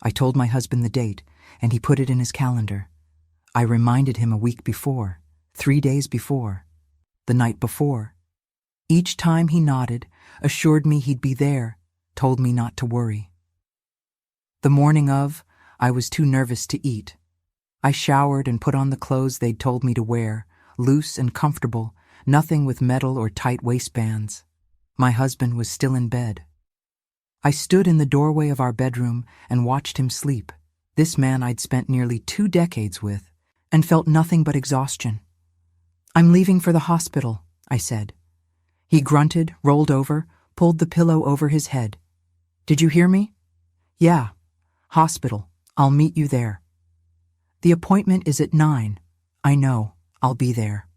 [SPEAKER 1] I told my husband the date, and he put it in his calendar. I reminded him a week before, 3 days before, the night before. Each time he nodded, assured me he'd be there, told me not to worry. The morning of, I was too nervous to eat. I showered and put on the clothes they'd told me to wear, loose and comfortable, nothing with metal or tight waistbands. My husband was still in bed. I stood in the doorway of our bedroom and watched him sleep, this man I'd spent nearly 2 decades with, and felt nothing but exhaustion. "I'm leaving for the hospital," I said. He grunted, rolled over, pulled the pillow over his head. "Did you hear me?" "Yeah. Hospital. I'll meet you there." "The appointment is at 9. I know. I'll be there."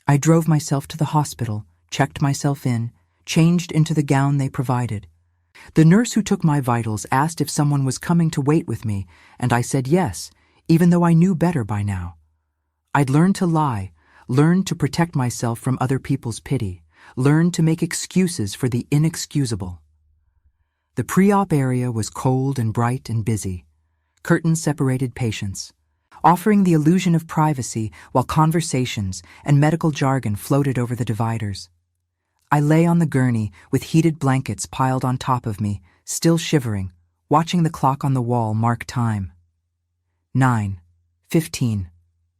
[SPEAKER 1] I drove myself to the hospital, checked myself in, changed into the gown they provided. The nurse who took my vitals asked if someone was coming to wait with me, and I said yes, even though I knew better by now. I'd learned to lie, learned to protect myself from other people's pity, learned to make excuses for the inexcusable. The pre-op area was cold and bright and busy. Curtains separated patients, offering the illusion of privacy while conversations and medical jargon floated over the dividers. I lay on the gurney with heated blankets piled on top of me, still shivering, watching the clock on the wall mark time. 9:15.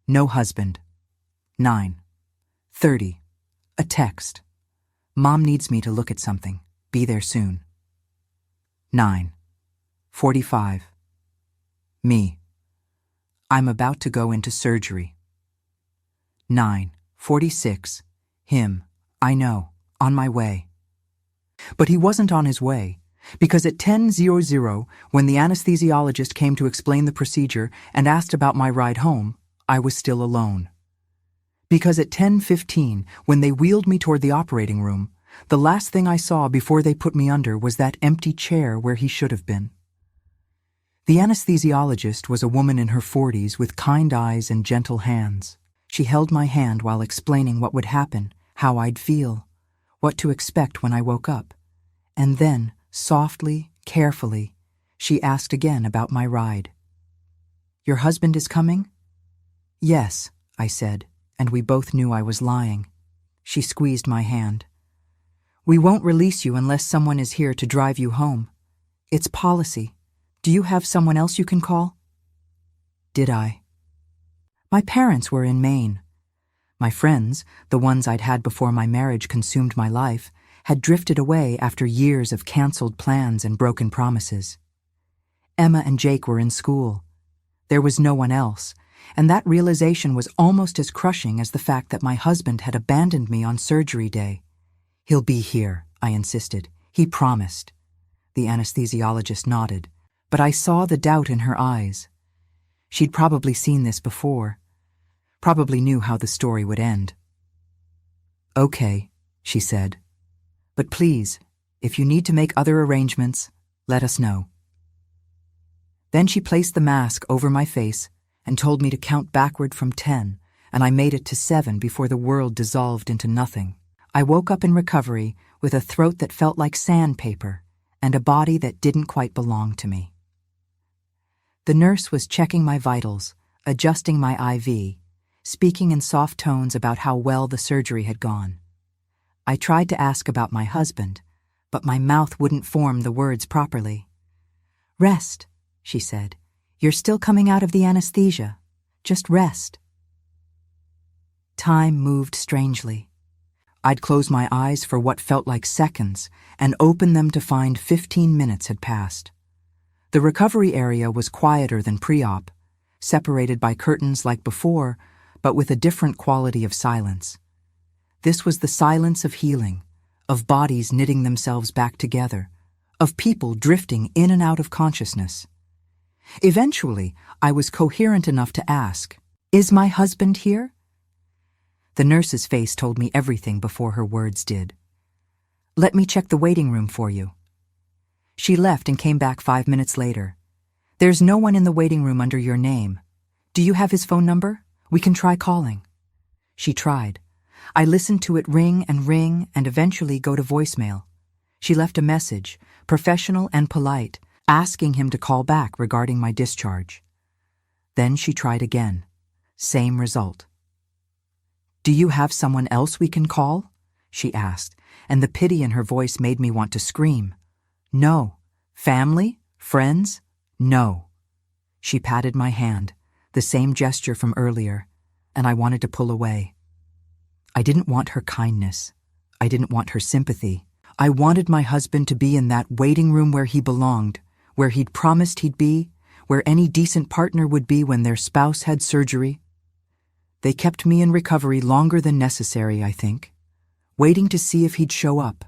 [SPEAKER 1] No husband. 9:30. A text. Mom needs me to look at something. Be there soon. 9:45. Me. I'm about to go into surgery. 9:46. Him. I know. On my way. But he wasn't on his way, because at 10:00, when the anesthesiologist came to explain the procedure and asked about my ride home, I was still alone. Because at 10:15, when they wheeled me toward the operating room, the last thing I saw before they put me under was that empty chair where he should have been. The anesthesiologist was a woman in her 40s with kind eyes and gentle hands. She held my hand while explaining what would happen, how I'd feel, what to expect when I woke up. And then, softly, carefully, she asked again about my ride. "Your husband is coming?" "Yes," I said, and we both knew I was lying. She squeezed my hand. "We won't release you unless someone is here to drive you home. It's policy. Do you have someone else you can call?" Did I? My parents were in Maine. My friends, the ones I'd had before my marriage consumed my life, had drifted away after years of canceled plans and broken promises. Emma and Jake were in school. There was no one else, and that realization was almost as crushing as the fact that my husband had abandoned me on surgery day. "He'll be here," I insisted. "He promised." The anesthesiologist nodded, but I saw the doubt in her eyes. She'd probably seen this before, probably knew how the story would end. "Okay," she said. "But please, if you need to make other arrangements, let us know." Then she placed the mask over my face and told me to count backward from 10, and I made it to 7 before the world dissolved into nothing. I woke up in recovery with a throat that felt like sandpaper and a body that didn't quite belong to me. The nurse was checking my vitals, adjusting my IV, speaking in soft tones about how well the surgery had gone. I tried to ask about my husband, but my mouth wouldn't form the words properly. "Rest," she said. "You're still coming out of the anesthesia. Just rest." Time moved strangely. I'd close my eyes for what felt like seconds and open them to find 15 minutes had passed. The recovery area was quieter than pre-op, separated by curtains like before, but with a different quality of silence. This was the silence of healing, of bodies knitting themselves back together, of people drifting in and out of consciousness. Eventually, I was coherent enough to ask, "Is my husband here?" The nurse's face told me everything before her words did. "Let me check the waiting room for you." She left and came back 5 minutes later. "There's no one in the waiting room under your name. Do you have his phone number? We can try calling." She tried. I listened to it ring and eventually go to voicemail. She left a message, professional and polite, asking him to call back regarding my discharge. Then she tried again. Same result. "Do you have someone else we can call?" she asked, and the pity in her voice made me want to scream. "No. Family? Friends? No." She patted my hand, the same gesture from earlier, and I wanted to pull away. I didn't want her kindness. I didn't want her sympathy. I wanted my husband to be in that waiting room where he belonged, where he'd promised he'd be, where any decent partner would be when their spouse had surgery. They kept me in recovery longer than necessary, I think, waiting to see if he'd show up,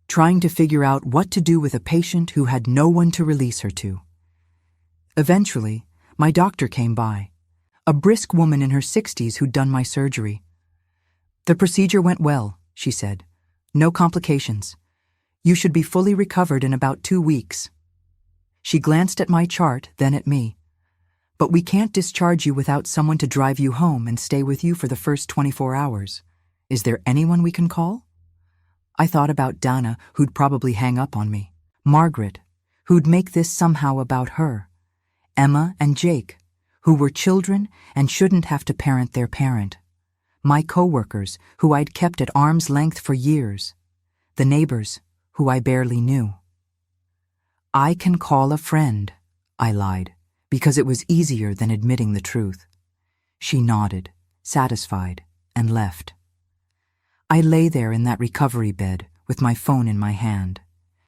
[SPEAKER 1] trying to figure out what to do with a patient who had no one to release her to. Eventually, my doctor came by, a brisk woman in her 60s who'd done my surgery. "The procedure went well," she said. "No complications. You should be fully recovered in about 2 weeks." She glanced at my chart, then at me. "But we can't discharge you without someone to drive you home and stay with you for the first 24 hours. Is there anyone we can call?" I thought about Dana, who'd probably hang up on me. Margaret, who'd make this somehow about her. Emma and Jake, who were children and shouldn't have to parent their parent. My co-workers, who I'd kept at arm's length for years. The neighbors, who I barely knew. "I can call a friend," I lied, because it was easier than admitting the truth. She nodded, satisfied, and left. I lay there in that recovery bed with my phone in my hand,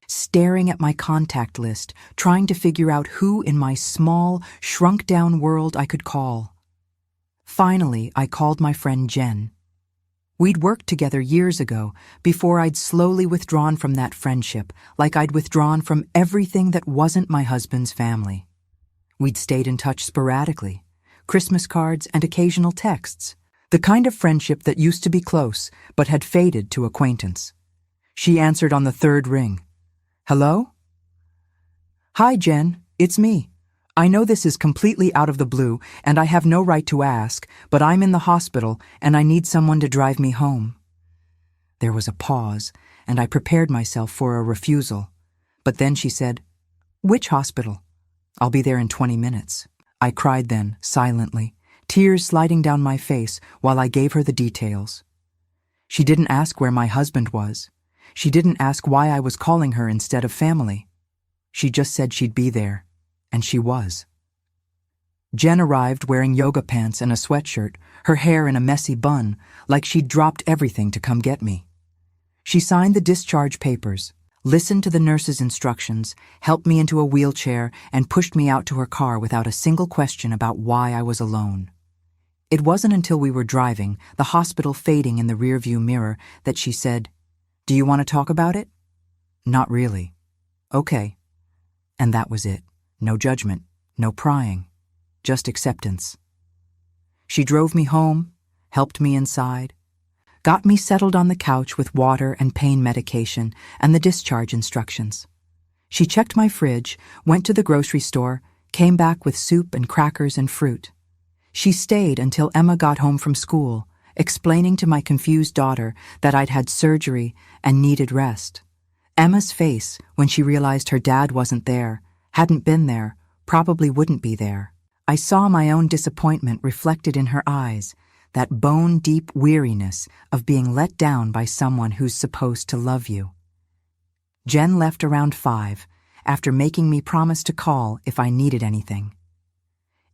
[SPEAKER 1] staring at my contact list, trying to figure out who in my small, shrunk-down world I could call. Finally, I called my friend Jen. We'd worked together years ago, before I'd slowly withdrawn from that friendship, like I'd withdrawn from everything that wasn't my husband's family. We'd stayed in touch sporadically, Christmas cards and occasional texts, the kind of friendship that used to be close, but had faded to acquaintance. She answered on the 3rd ring. "Hello?" "Hi, Jen, it's me. I know this is completely out of the blue, and I have no right to ask, but I'm in the hospital, and I need someone to drive me home." There was a pause, and I prepared myself for a refusal. But then she said, "Which hospital?" "I'll be there in 20 minutes. I cried then, silently, tears sliding down my face while I gave her the details. She didn't ask where my husband was. She didn't ask why I was calling her instead of family. She just said she'd be there. And she was. Jen arrived wearing yoga pants and a sweatshirt, her hair in a messy bun, like she'd dropped everything to come get me. She signed the discharge papers, listened to the nurse's instructions, helped me into a wheelchair, and pushed me out to her car without a single question about why I was alone. It wasn't until we were driving, the hospital fading in the rearview mirror, that she said, "Do you want to talk about it?" "Not really." "Okay." And that was it. No judgment, no prying, just acceptance. She drove me home, helped me inside, got me settled on the couch with water and pain medication and the discharge instructions. She checked my fridge, went to the grocery store, came back with soup and crackers and fruit. She stayed until Emma got home from school, explaining to my confused daughter that I'd had surgery and needed rest. Emma's face, when she realized her dad wasn't there, hadn't been there, probably wouldn't be there. I saw my own disappointment reflected in her eyes, that bone-deep weariness of being let down by someone who's supposed to love you. Jen left around 5, after making me promise to call if I needed anything.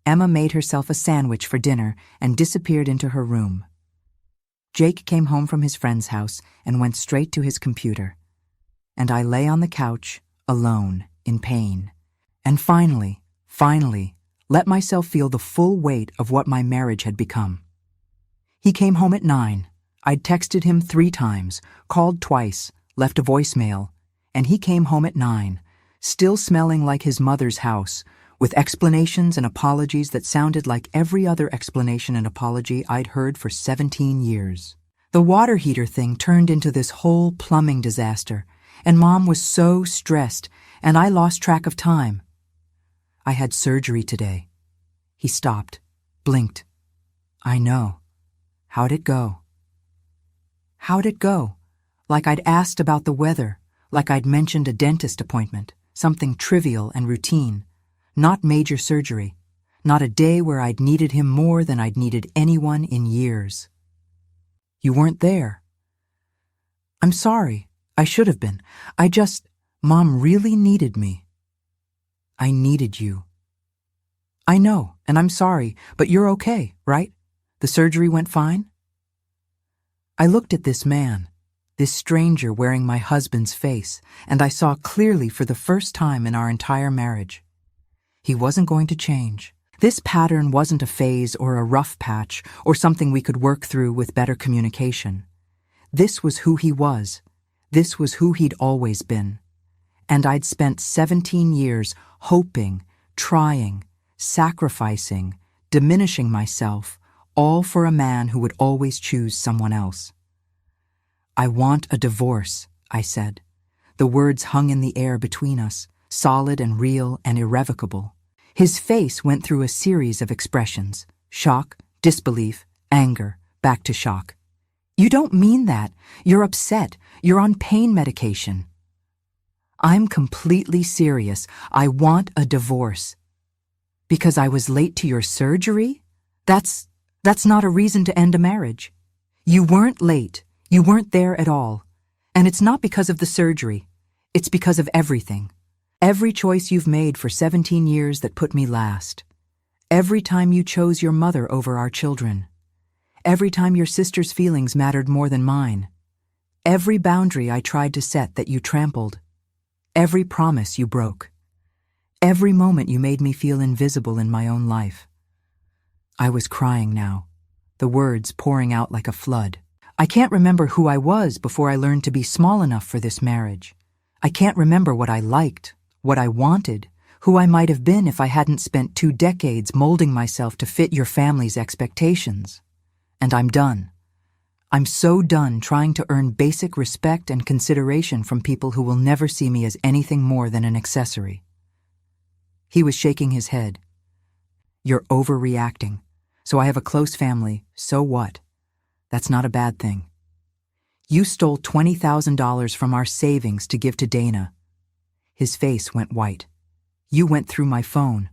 [SPEAKER 1] Emma made herself a sandwich for dinner and disappeared into her room. Jake came home from his friend's house and went straight to his computer. And I lay on the couch, alone, in pain. And finally, let myself feel the full weight of what my marriage had become. He came home at 9. I'd texted him 3 times, called twice, left a voicemail, and he came home at 9, still smelling like his mother's house, with explanations and apologies that sounded like every other explanation and apology I'd heard for 17 years. The water heater thing turned into this whole plumbing disaster, and Mom was so stressed, and I lost track of time. I had surgery today. He stopped, blinked. I know. How'd it go? How'd it go? Like I'd asked about the weather, like I'd mentioned a dentist appointment, something trivial and routine, not major surgery, not a day where I'd needed him more than I'd needed anyone in years. You weren't there. I'm sorry. I should have been. Mom really needed me. I needed you. I know, and I'm sorry, but you're okay, right? The surgery went fine? I looked at this man, this stranger wearing my husband's face, and I saw clearly for the first time in our entire marriage. He wasn't going to change. This pattern wasn't a phase or a rough patch or something we could work through with better communication. This was who he was. This was who he'd always been. And I'd spent 17 years hoping, trying, sacrificing, diminishing myself, all for a man who would always choose someone else. I want a divorce, I said. The words hung in the air between us, solid and real and irrevocable. His face went through a series of expressions: shock, disbelief, anger, back to shock. You don't mean that. You're upset. You're on pain medication. I'm completely serious. I want a divorce. Because I was late to your surgery? That's not a reason to end a marriage. You weren't late. You weren't there at all. And it's not because of the surgery. It's because of everything. Every choice you've made for 17 years that put me last. Every time you chose your mother over our children. Every time your sister's feelings mattered more than mine. Every boundary I tried to set that you trampled. Every promise you broke. Every moment you made me feel invisible in my own life. I was crying now, the words pouring out like a flood. I can't remember who I was before I learned to be small enough for this marriage. I can't remember what I liked, what I wanted, who I might have been if I hadn't spent 2 decades molding myself to fit your family's expectations. And I'm done. I'm so done trying to earn basic respect and consideration from people who will never see me as anything more than an accessory. He was shaking his head. You're overreacting. So I have a close family, so what? That's not a bad thing. You stole $20,000 from our savings to give to Dana. His face went white. You went through my phone.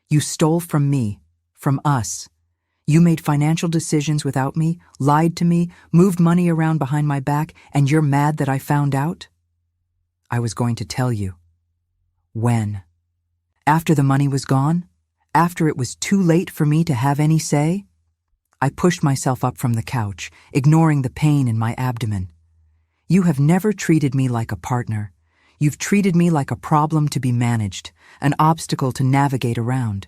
[SPEAKER 1] You stole from me, from us. You made financial decisions without me, lied to me, moved money around behind my back, and you're mad that I found out? I was going to tell you. When? After the money was gone? After it was too late for me to have any say? I pushed myself up from the couch, ignoring the pain in my abdomen. You have never treated me like a partner. You've treated me like a problem to be managed, an obstacle to navigate around.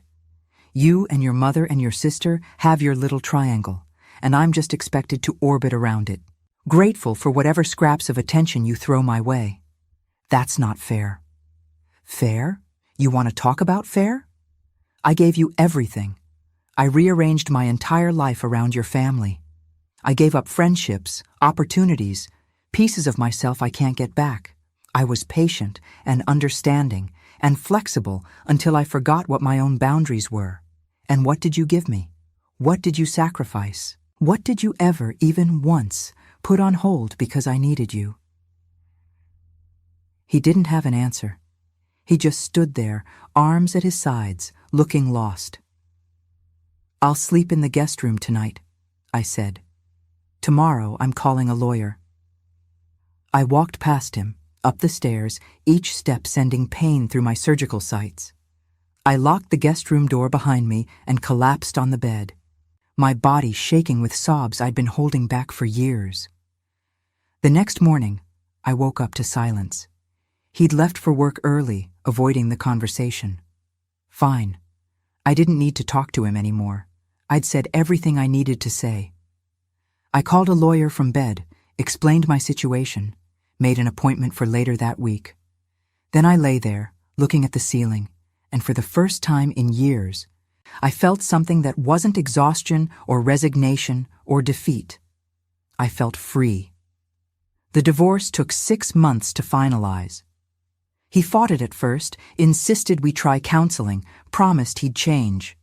[SPEAKER 1] You and your mother and your sister have your little triangle, and I'm just expected to orbit around it, grateful for whatever scraps of attention you throw my way. That's not fair. Fair? You want to talk about fair? I gave you everything. I rearranged my entire life around your family. I gave up friendships, opportunities, pieces of myself I can't get back. I was patient and understanding and flexible until I forgot what my own boundaries were. And what did you give me? What did you sacrifice? What did you ever, even once, put on hold because I needed you?" He didn't have an answer. He just stood there, arms at his sides, looking lost. "I'll sleep in the guest room tonight," I said. "Tomorrow I'm calling a lawyer." I walked past him, up the stairs, each step sending pain through my surgical sites. I locked the guest room door behind me and collapsed on the bed, my body shaking with sobs I'd been holding back for years. The next morning, I woke up to silence. He'd left for work early, avoiding the conversation. Fine. I didn't need to talk to him anymore. I'd said everything I needed to say. I called a lawyer from bed, explained my situation, made an appointment for later that week. Then I lay there, looking at the ceiling, and for the first time in years, I felt something that wasn't exhaustion or resignation or defeat. I felt free. The divorce took 6 months to finalize. He fought it at first, insisted we try counseling, promised he'd change.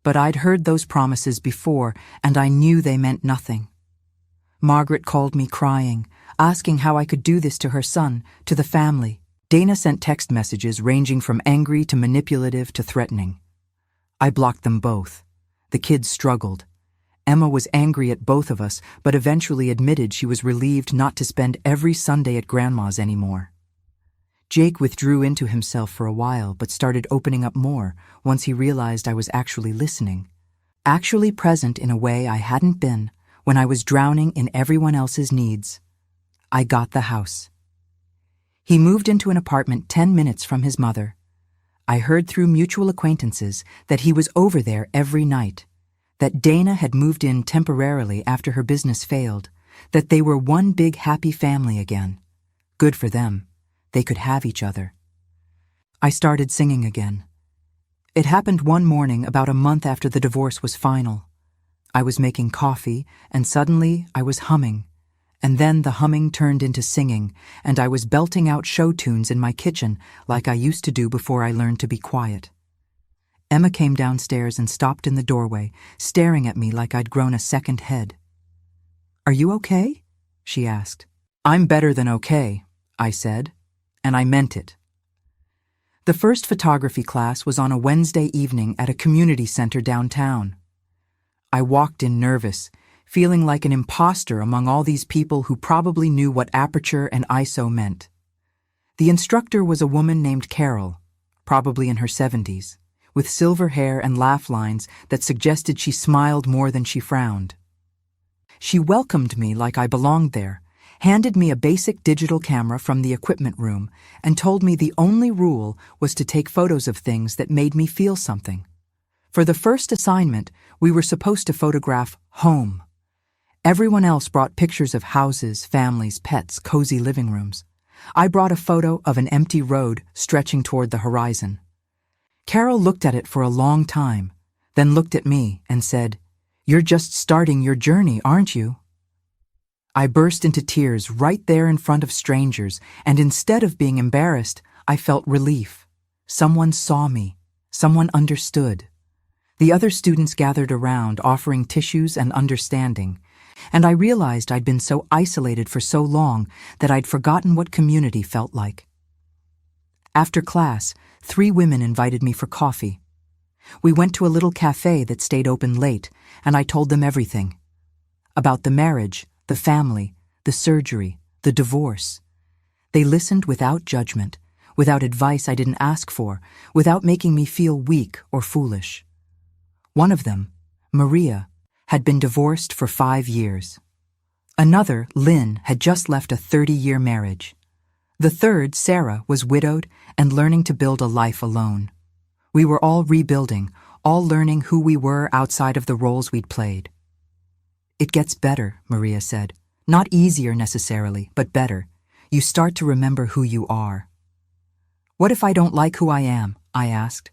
[SPEAKER 1] But I'd heard those promises before, and I knew they meant nothing. Margaret called me crying, asking how I could do this to her son, to the family. Dana sent text messages ranging from angry to manipulative to threatening. I blocked them both. The kids struggled. Emma was angry at both of us, but eventually admitted she was relieved not to spend every Sunday at Grandma's anymore. Jake withdrew into himself for a while, but started opening up more once he realized I was actually listening, actually present in a way I hadn't been when I was drowning in everyone else's needs. I got the house. He moved into an apartment 10 minutes from his mother. I heard through mutual acquaintances that he was over there every night, that Dana had moved in temporarily after her business failed, that they were one big happy family again. Good for them. They could have each other. I started singing again. It happened one morning about a month after the divorce was final. I was making coffee, and suddenly I was humming. And then the humming turned into singing, and I was belting out show tunes in my kitchen like I used to do before I learned to be quiet. Emma came downstairs and stopped in the doorway, staring at me like I'd grown a second head. "Are you okay?" she asked. "I'm better than okay," I said, and I meant it. The first photography class was on a Wednesday evening at a community center downtown. I walked in nervous, feeling like an imposter among all these people who probably knew what aperture and ISO meant. The instructor was a woman named Carol, probably in her 70s, with silver hair and laugh lines that suggested she smiled more than she frowned. She welcomed me like I belonged there, handed me a basic digital camera from the equipment room, and told me the only rule was to take photos of things that made me feel something. For the first assignment, we were supposed to photograph home. Everyone else brought pictures of houses, families, pets, cozy living rooms. I brought a photo of an empty road stretching toward the horizon. Carol looked at it for a long time, then looked at me and said, "You're just starting your journey, aren't you?" I burst into tears right there in front of strangers, and instead of being embarrassed, I felt relief. Someone saw me. Someone understood. The other students gathered around, offering tissues and understanding, and I realized I'd been so isolated for so long that I'd forgotten what community felt like. After class, 3 women invited me for coffee. We went to a little cafe that stayed open late, and I told them everything. About the marriage, the family, the surgery, the divorce. They listened without judgment, without advice I didn't ask for, without making me feel weak or foolish. One of them, Maria, had been divorced for 5 years. Another, Lynn, had just left a 30-year marriage. The third, Sarah, was widowed and learning to build a life alone. We were all rebuilding, all learning who we were outside of the roles we'd played. "It gets better," Maria said. "Not easier necessarily, but better. You start to remember who you are." "What if I don't like who I am?" I asked.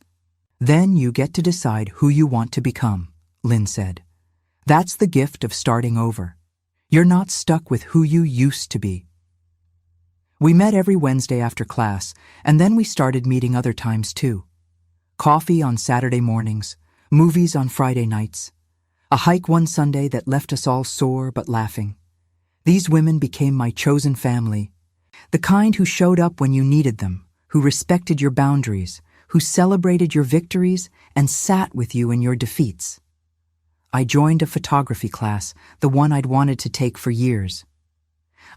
[SPEAKER 1] "Then you get to decide who you want to become," Lynn said. "That's the gift of starting over. You're not stuck with who you used to be." We met every Wednesday after class, and then we started meeting other times too. Coffee on Saturday mornings, movies on Friday nights. A hike one Sunday that left us all sore but laughing. These women became my chosen family, the kind who showed up when you needed them, who respected your boundaries, who celebrated your victories and sat with you in your defeats. I joined a photography class, the one I'd wanted to take for years.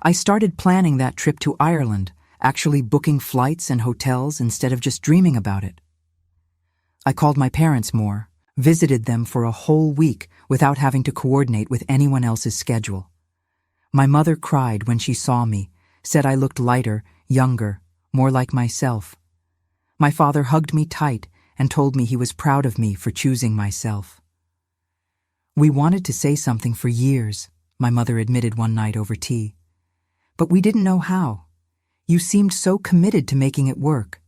[SPEAKER 1] I started planning that trip to Ireland, actually booking flights and hotels instead of just dreaming about it. I called my parents more, visited them for a whole week without having to coordinate with anyone else's schedule. My mother cried when she saw me, said I looked lighter, younger, more like myself. My father hugged me tight and told me he was proud of me for choosing myself. We wanted to say something for years, my mother admitted one night over tea. But we didn't know how. You seemed so committed to making it work,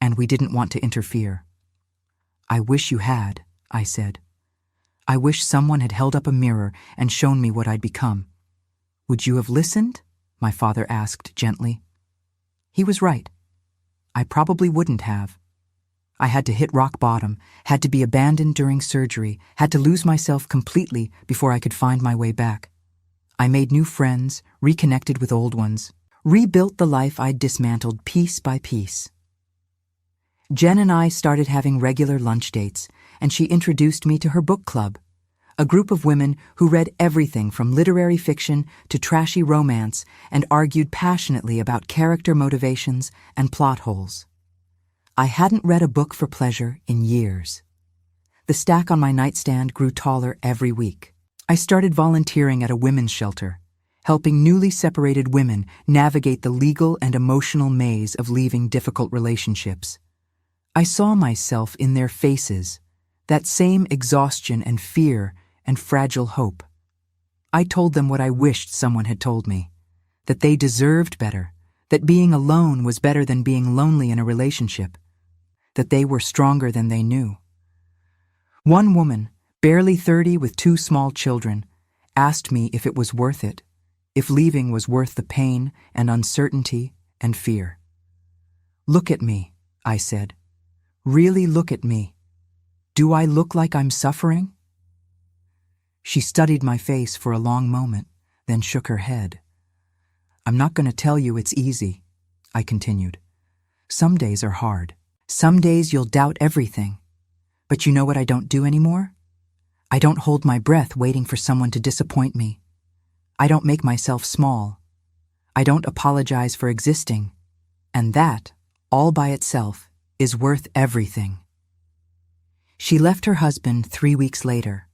[SPEAKER 1] and we didn't want to interfere. I wish you had, I said. I wish someone had held up a mirror and shown me what I'd become. Would you have listened? My father asked gently. He was right. I probably wouldn't have. I had to hit rock bottom, had to be abandoned during surgery, had to lose myself completely before I could find my way back. I made new friends, reconnected with old ones, rebuilt the life I'd dismantled piece by piece. Jen and I started having regular lunch dates, and she introduced me to her book club, a group of women who read everything from literary fiction to trashy romance and argued passionately about character motivations and plot holes. I hadn't read a book for pleasure in years. The stack on my nightstand grew taller every week. I started volunteering at a women's shelter, helping newly separated women navigate the legal and emotional maze of leaving difficult relationships. I saw myself in their faces, that same exhaustion and fear and fragile hope. I told them what I wished someone had told me, that they deserved better, that being alone was better than being lonely in a relationship, that they were stronger than they knew. One woman, barely 30 with 2 small children, asked me if it was worth it, if leaving was worth the pain and uncertainty and fear. Look at me, I said. Really look at me. Do I look like I'm suffering? She studied my face for a long moment, then shook her head. I'm not going to tell you it's easy, I continued. Some days are hard. Some days you'll doubt everything. But you know what I don't do anymore? I don't hold my breath waiting for someone to disappoint me. I don't make myself small. I don't apologize for existing. And that, all by itself, is worth everything. She left her husband 3 weeks later.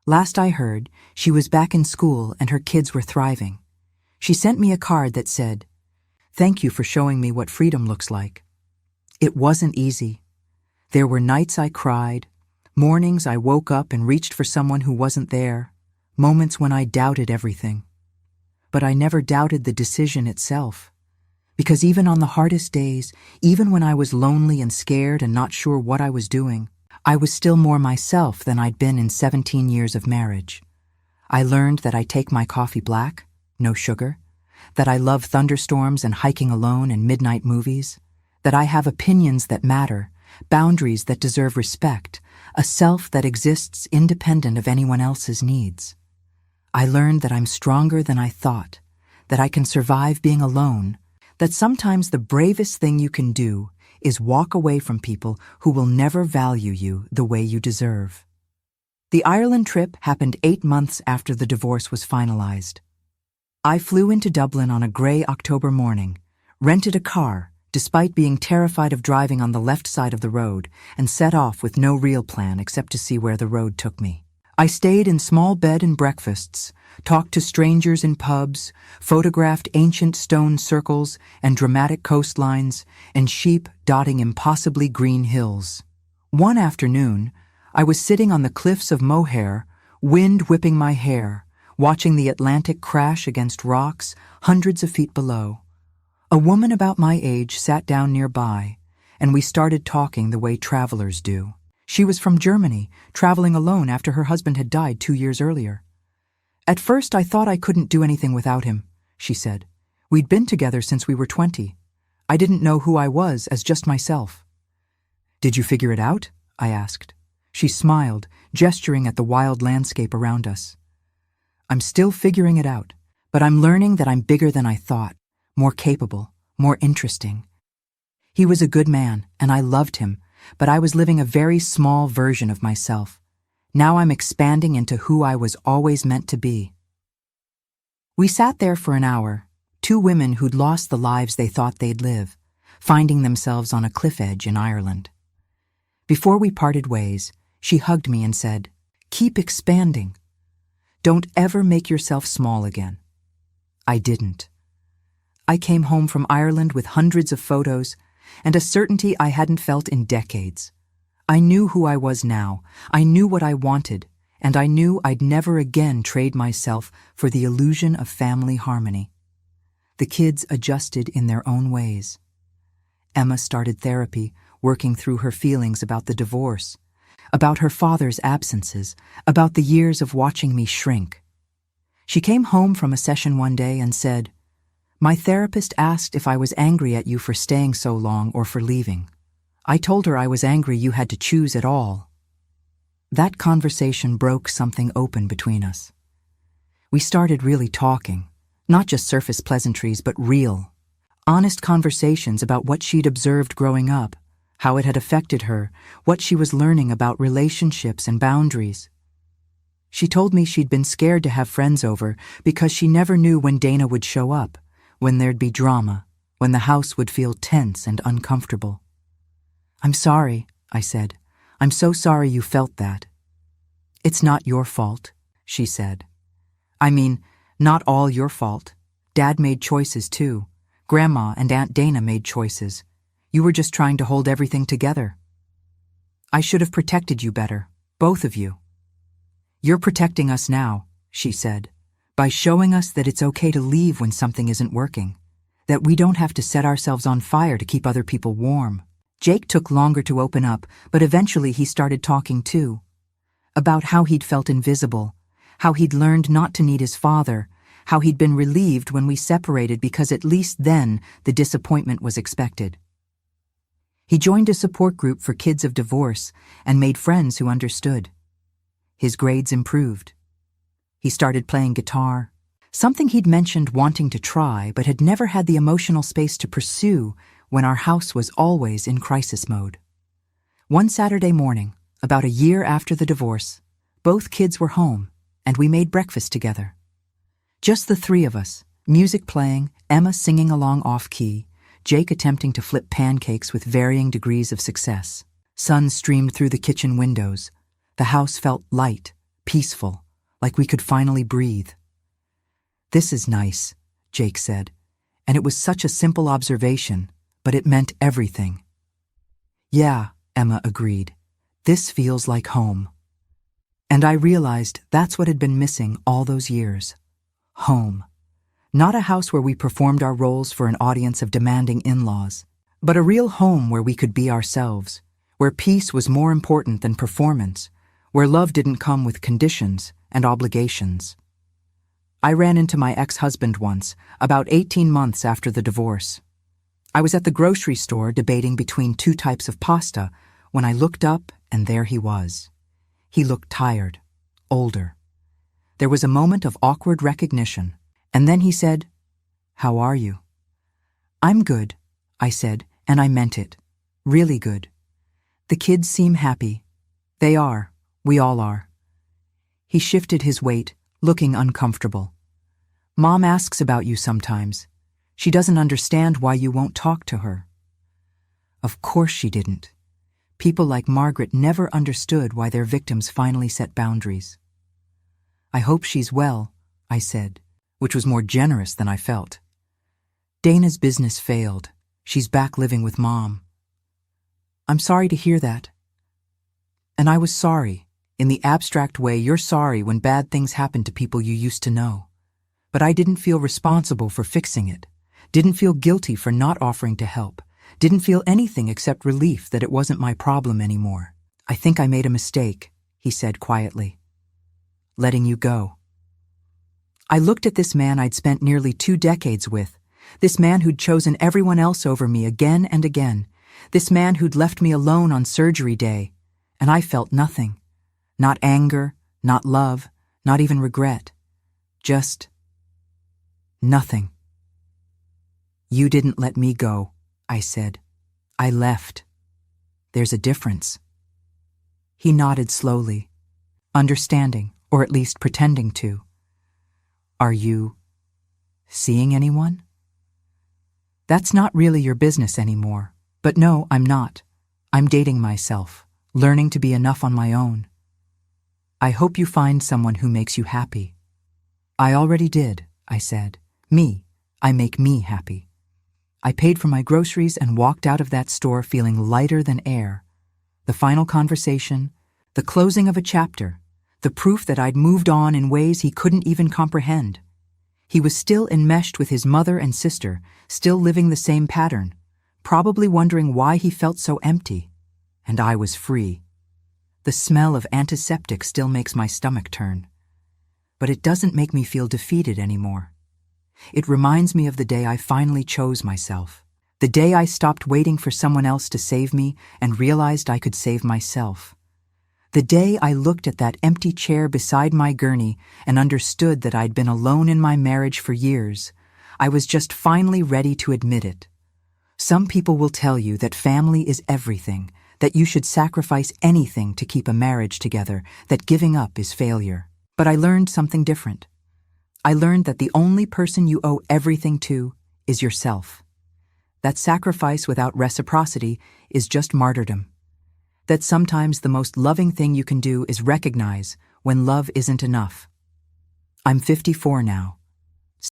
[SPEAKER 1] Last I heard, she was back in school and her kids were thriving. She sent me a card that said, "Thank you for showing me what freedom looks like." It wasn't easy. There were nights I cried, mornings I woke up and reached for someone who wasn't there, moments when I doubted everything. But I never doubted the decision itself. Because even on the hardest days, even when I was lonely and scared and not sure what I was doing, I was still more myself than I'd been in 17 years of marriage. I learned that I take my coffee black, no sugar, that I love thunderstorms and hiking alone and midnight movies, that I have opinions that matter, boundaries that deserve respect, a self that exists independent of anyone else's needs. I learned that I'm stronger than I thought, that I can survive being alone, that sometimes the bravest thing you can do is walk away from people who will never value you the way you deserve. The Ireland trip happened 8 months after the divorce was finalized. I flew into Dublin on a gray October morning, rented a car, despite being terrified of driving on the left side of the road, and set off with no real plan except to see where the road took me. I stayed in small bed and breakfasts, talked to strangers in pubs, photographed ancient stone circles and dramatic coastlines, and sheep dotting impossibly green hills. One afternoon, I was sitting on the cliffs of Moher, wind whipping my hair, watching the Atlantic crash against rocks hundreds of feet below. A woman about my age sat down nearby, and we started talking the way travelers do. She was from Germany, traveling alone after her husband had died 2 years earlier. "At first I thought I couldn't do anything without him," she said. "We'd been together since we were 20. I didn't know who I was as just myself." "Did you figure it out?" I asked. She smiled, gesturing at the wild landscape around us. I'm still figuring it out, but I'm learning that I'm bigger than I thought, more capable, more interesting. He was a good man, and I loved him, but I was living a very small version of myself. Now I'm expanding into who I was always meant to be. We sat there for an hour, two women who'd lost the lives they thought they'd live, finding themselves on a cliff edge in Ireland. Before we parted ways, she hugged me and said, "Keep expanding. Don't ever make yourself small again." I didn't. I came home from Ireland with hundreds of photos and a certainty I hadn't felt in decades. I knew who I was now, I knew what I wanted, and I knew I'd never again trade myself for the illusion of family harmony. The kids adjusted in their own ways. Emma started therapy, working through her feelings about the divorce, about her father's absences, about the years of watching me shrink. She came home from a session one day and said, "My therapist asked if I was angry at you for staying so long or for leaving. I told her I was angry you had to choose at all." That conversation broke something open between us. We started really talking, not just surface pleasantries, but real, honest conversations about what she'd observed growing up, how it had affected her, what she was learning about relationships and boundaries. She told me she'd been scared to have friends over because she never knew when Dana would show up, when there'd be drama, when the house would feel tense and uncomfortable. "I'm sorry," I said. "I'm so sorry you felt that." "It's not your fault," she said. "I mean, not all your fault. Dad made choices too. Grandma and Aunt Dana made choices. You were just trying to hold everything together. I should have protected you better, both of you." "You're protecting us now," she said, "by showing us that it's okay to leave when something isn't working, that we don't have to set ourselves on fire to keep other people warm." Jake took longer to open up, but eventually he started talking too, about how he'd felt invisible, how he'd learned not to need his father, how he'd been relieved when we separated because at least then the disappointment was expected. He joined a support group for kids of divorce and made friends who understood. His grades improved. He started playing guitar, something he'd mentioned wanting to try but had never had the emotional space to pursue when our house was always in crisis mode. One Saturday morning, about a year after the divorce, both kids were home and we made breakfast together. Just the three of us, music playing, Emma singing along off-key, Jake attempting to flip pancakes with varying degrees of success. Sun streamed through the kitchen windows. The house felt light, peaceful, like we could finally breathe. "This is nice," Jake said, and it was such a simple observation, but it meant everything. "Yeah," Emma agreed. "This feels like home." And I realized that's what had been missing all those years. Home. Not a house where we performed our roles for an audience of demanding in-laws, but a real home where we could be ourselves, where peace was more important than performance, where love didn't come with conditions and obligations. I ran into my ex-husband once, about 18 months after the divorce. I was at the grocery store debating between two types of pasta when I looked up and there he was. He looked tired, older. There was a moment of awkward recognition, and then he said, "How are you?" "I'm good," I said, and I meant it. Really good. "The kids seem happy." "They are. We all are." He shifted his weight, looking uncomfortable. "Mom asks about you sometimes. She doesn't understand why you won't talk to her." Of course she didn't. People like Margaret never understood why their victims finally set boundaries. "I hope she's well," I said, which was more generous than I felt. "Dana's business failed. She's back living with Mom." "I'm sorry to hear that." And I was sorry, in the abstract way you're sorry when bad things happen to people you used to know. But I didn't feel responsible for fixing it, didn't feel guilty for not offering to help, didn't feel anything except relief that it wasn't my problem anymore. "I think I made a mistake," he said quietly. "Letting you go." I looked at this man I'd spent nearly 2 decades with, this man who'd chosen everyone else over me again and again, this man who'd left me alone on surgery day, and I felt nothing. Not anger, not love, not even regret. Just nothing. You didn't let me go, I said. I left. There's a difference. He nodded slowly, understanding, or at least pretending to. Are you seeing anyone? That's not really your business anymore. But no, I'm not. I'm dating myself, learning to be enough on my own. I hope you find someone who makes you happy. I already did, I said. Me. I make me happy. I paid for my groceries and walked out of that store feeling lighter than air. The final conversation, the closing of a chapter, the proof that I'd moved on in ways he couldn't even comprehend. He was still enmeshed with his mother and sister, still living the same pattern, probably wondering why he felt so empty. And I was free. The smell of antiseptic still makes my stomach turn. But it doesn't make me feel defeated anymore. It reminds me of the day I finally chose myself. The day I stopped waiting for someone else to save me and realized I could save myself. The day I looked at that empty chair beside my gurney and understood that I'd been alone in my marriage for years. I was just finally ready to admit it. Some people will tell you that family is everything, that you should sacrifice anything to keep a marriage together, that giving up is failure. But I learned something different. I learned that the only person you owe everything to is yourself. That sacrifice without reciprocity is just martyrdom. That sometimes the most loving thing you can do is recognize when love isn't enough. I'm 54 now,